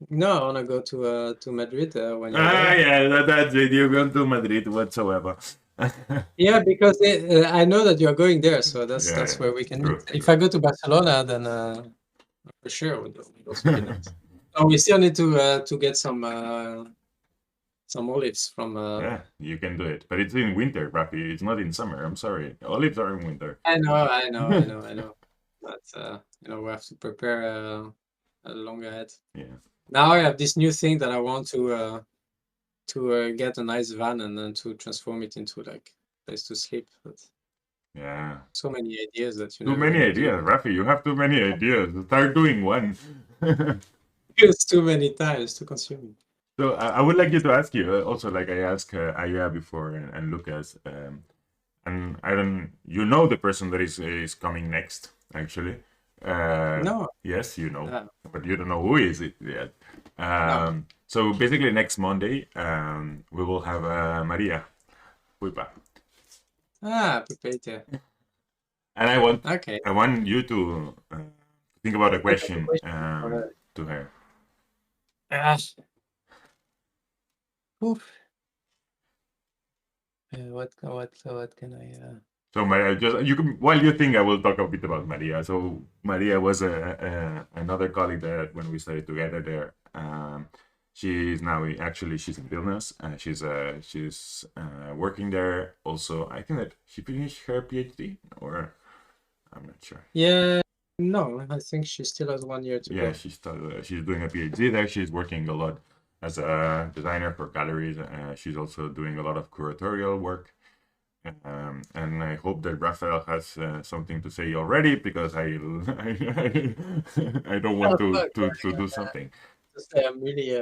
No, I want to go to Madrid when you're
Yeah, that's it. You're going to Madrid whatsoever.
Yeah, because I know that you're going there, so that's
Yeah,
where we can
true,
meet. If I go to Barcelona, then for sure would also be nice. Oh, we still need to get some olives from.
yeah, you can do it, but it's in winter, Rafi. It's not in summer. I'm sorry. Olives are in winter.
I know. But you know, we have to prepare long ahead.
Yeah.
Now I have this new thing that I want to get a nice van and then to transform it into like place to sleep. But
Yeah.
so many ideas that you
Too
never
many
really do.
ideas, Rafi. You have too many ideas. Start doing one.
It's too many times to consume.
So I would like you to ask you also, like I asked Aya before and Lucas, and I don't, you know, the person that is coming next, actually.
No.
Yes, you know,
No.
but you don't know who is it yet.
No.
So basically, next Monday, we will have Maria Puipa.
Pupete.
And
Okay.
I want you to think about a question
Alright.
to her.
Oof. What can I?
So Maria, just you can, while you think, I will talk a bit about Maria. So Maria was another colleague that when we studied together there. She's now actually she's in Vilnius. She's working there. Also, I think that she finished her PhD, or I'm not sure.
Yeah. No, I think she still has 1 year to go.
Yeah, she's doing a PhD there. She's working a lot as a designer for galleries. She's also doing a lot of curatorial work. And I hope that Raphael has something to say already, because I don't want to do something.
I'm really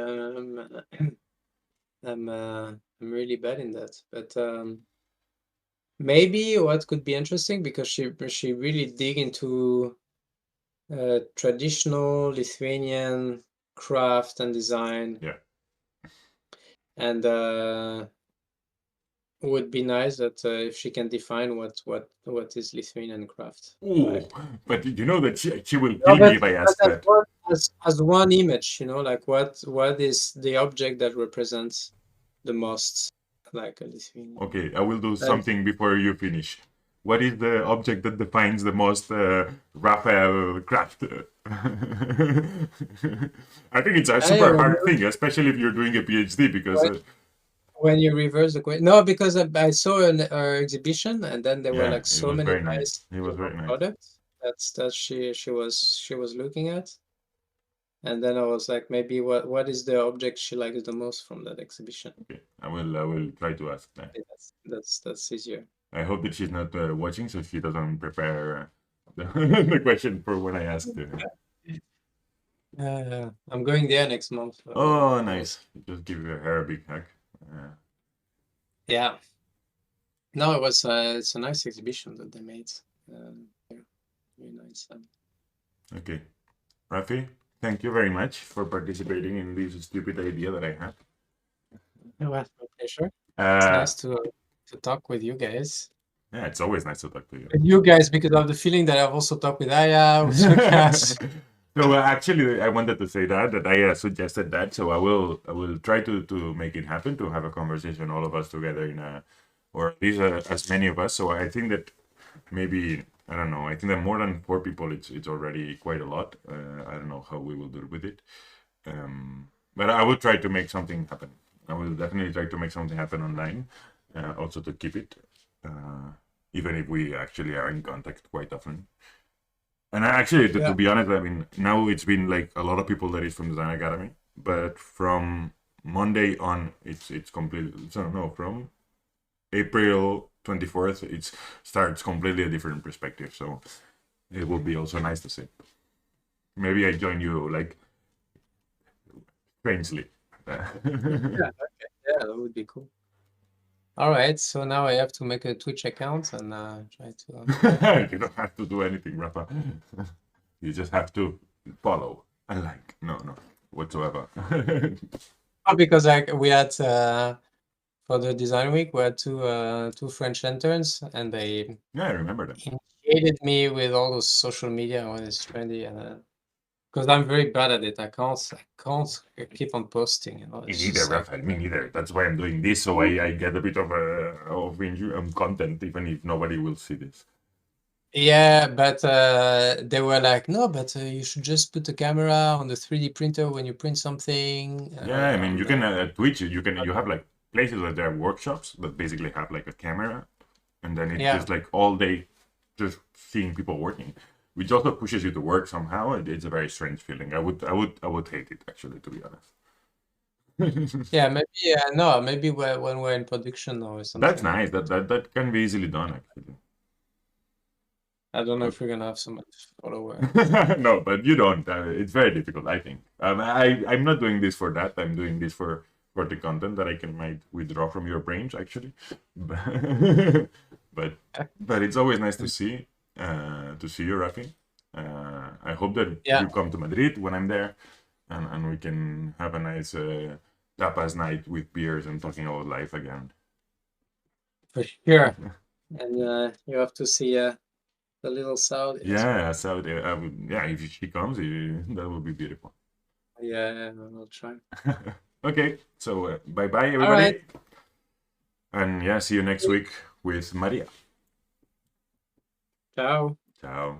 I'm really bad in that, but maybe what could be interesting, because she really dig into traditional Lithuanian craft and design.
Yeah.
And would be nice that if she can define what is Lithuanian craft.
Ooh,
Right?
but you know that she will
No,
kill me if I ask
as
that.
one, as one image, you know, like what is the object that represents the most like a Lithuanian?
Okay, I will do
And
something before you finish. What is the object that defines the most Raphael craft? I think it's a super hard thing, especially if you're doing a PhD, because
when you reverse the question, no, because I saw an exhibition, and then there were
yeah,
like
it
so
was
many
very nice.
nice
It was very nice.
products that she was looking at, and then I was like, maybe what is the object she likes the most from that exhibition?
Okay, I will try to ask that.
Okay, that's easier.
I hope that she's not watching, so she doesn't prepare the, the question for when I ask her.
I'm going there next month.
Oh, nice! Just give her a big hug.
Yeah. No, it was it's a nice exhibition that they made. Yeah, very nice.
Okay, Rafi, thank you very much for participating in this stupid idea that I have.
It was my pleasure. It's nice to talk with you guys.
Yeah, it's always nice to talk to you.
With you guys, because I have the feeling that I've also talked with Aya, with Lucas.
No, actually, I wanted to say that I suggested that, so I will try to make it happen, to have a conversation, all of us together or at least as many of us. So I think that maybe, I don't know, I think that more than 4 people, it's already quite a lot. I don't know how we will do with it, but I will try to make something happen. I will definitely try to make something happen online, also to keep it, even if we actually are in contact quite often. And actually, to be honest, I mean, now it's been like a lot of people that is from Design Academy, but from Monday on, it's completely, so no, from April 24th, it starts completely a different perspective. So it will be also nice to see. Maybe I join you like strangely.
Yeah, okay. Yeah, that would be cool. All right, so now I have to make a Twitch account and try to.
You don't have to do anything, Rafa. You just have to follow and like. No, whatsoever.
Oh, because like we had for the design week, we had two French interns, and they
I remember that.
initiated me with all those social media when it's trendy, and because I'm very bad at it, I can't keep on posting. You know,
Me neither, Raphael. Me neither. That's why I'm doing this, so I get a bit of content, even if nobody will see this.
Yeah, but they were like, no, but you should just put the camera on the 3D printer when you print something.
Yeah, I mean, you can Twitch. You have like places where there are workshops that basically have like a camera, and then it's just like all day, just seeing people working, which also pushes you to work somehow. It's a very strange feeling. I would hate it, actually, to be honest.
Yeah, maybe no, maybe when we're in production or something.
That's nice. That can be easily done, actually.
I don't know if we're gonna have so much followers.
No, but you don't. It's very difficult, I think. I'm not doing this for that. I'm doing this for the content that I might withdraw from your brains, actually. But it's always nice to see you, Rafi. I hope that you come to Madrid when I'm there, and we can have a nice tapas night with beers and talking about life again.
For sure. And you have to see the little Saudi.
Yeah, Saudi. If she comes, that would be beautiful.
Yeah, I'll try.
Okay, so bye-bye, everybody. Right. And see you next week with Maria.
Ciao.
Ciao.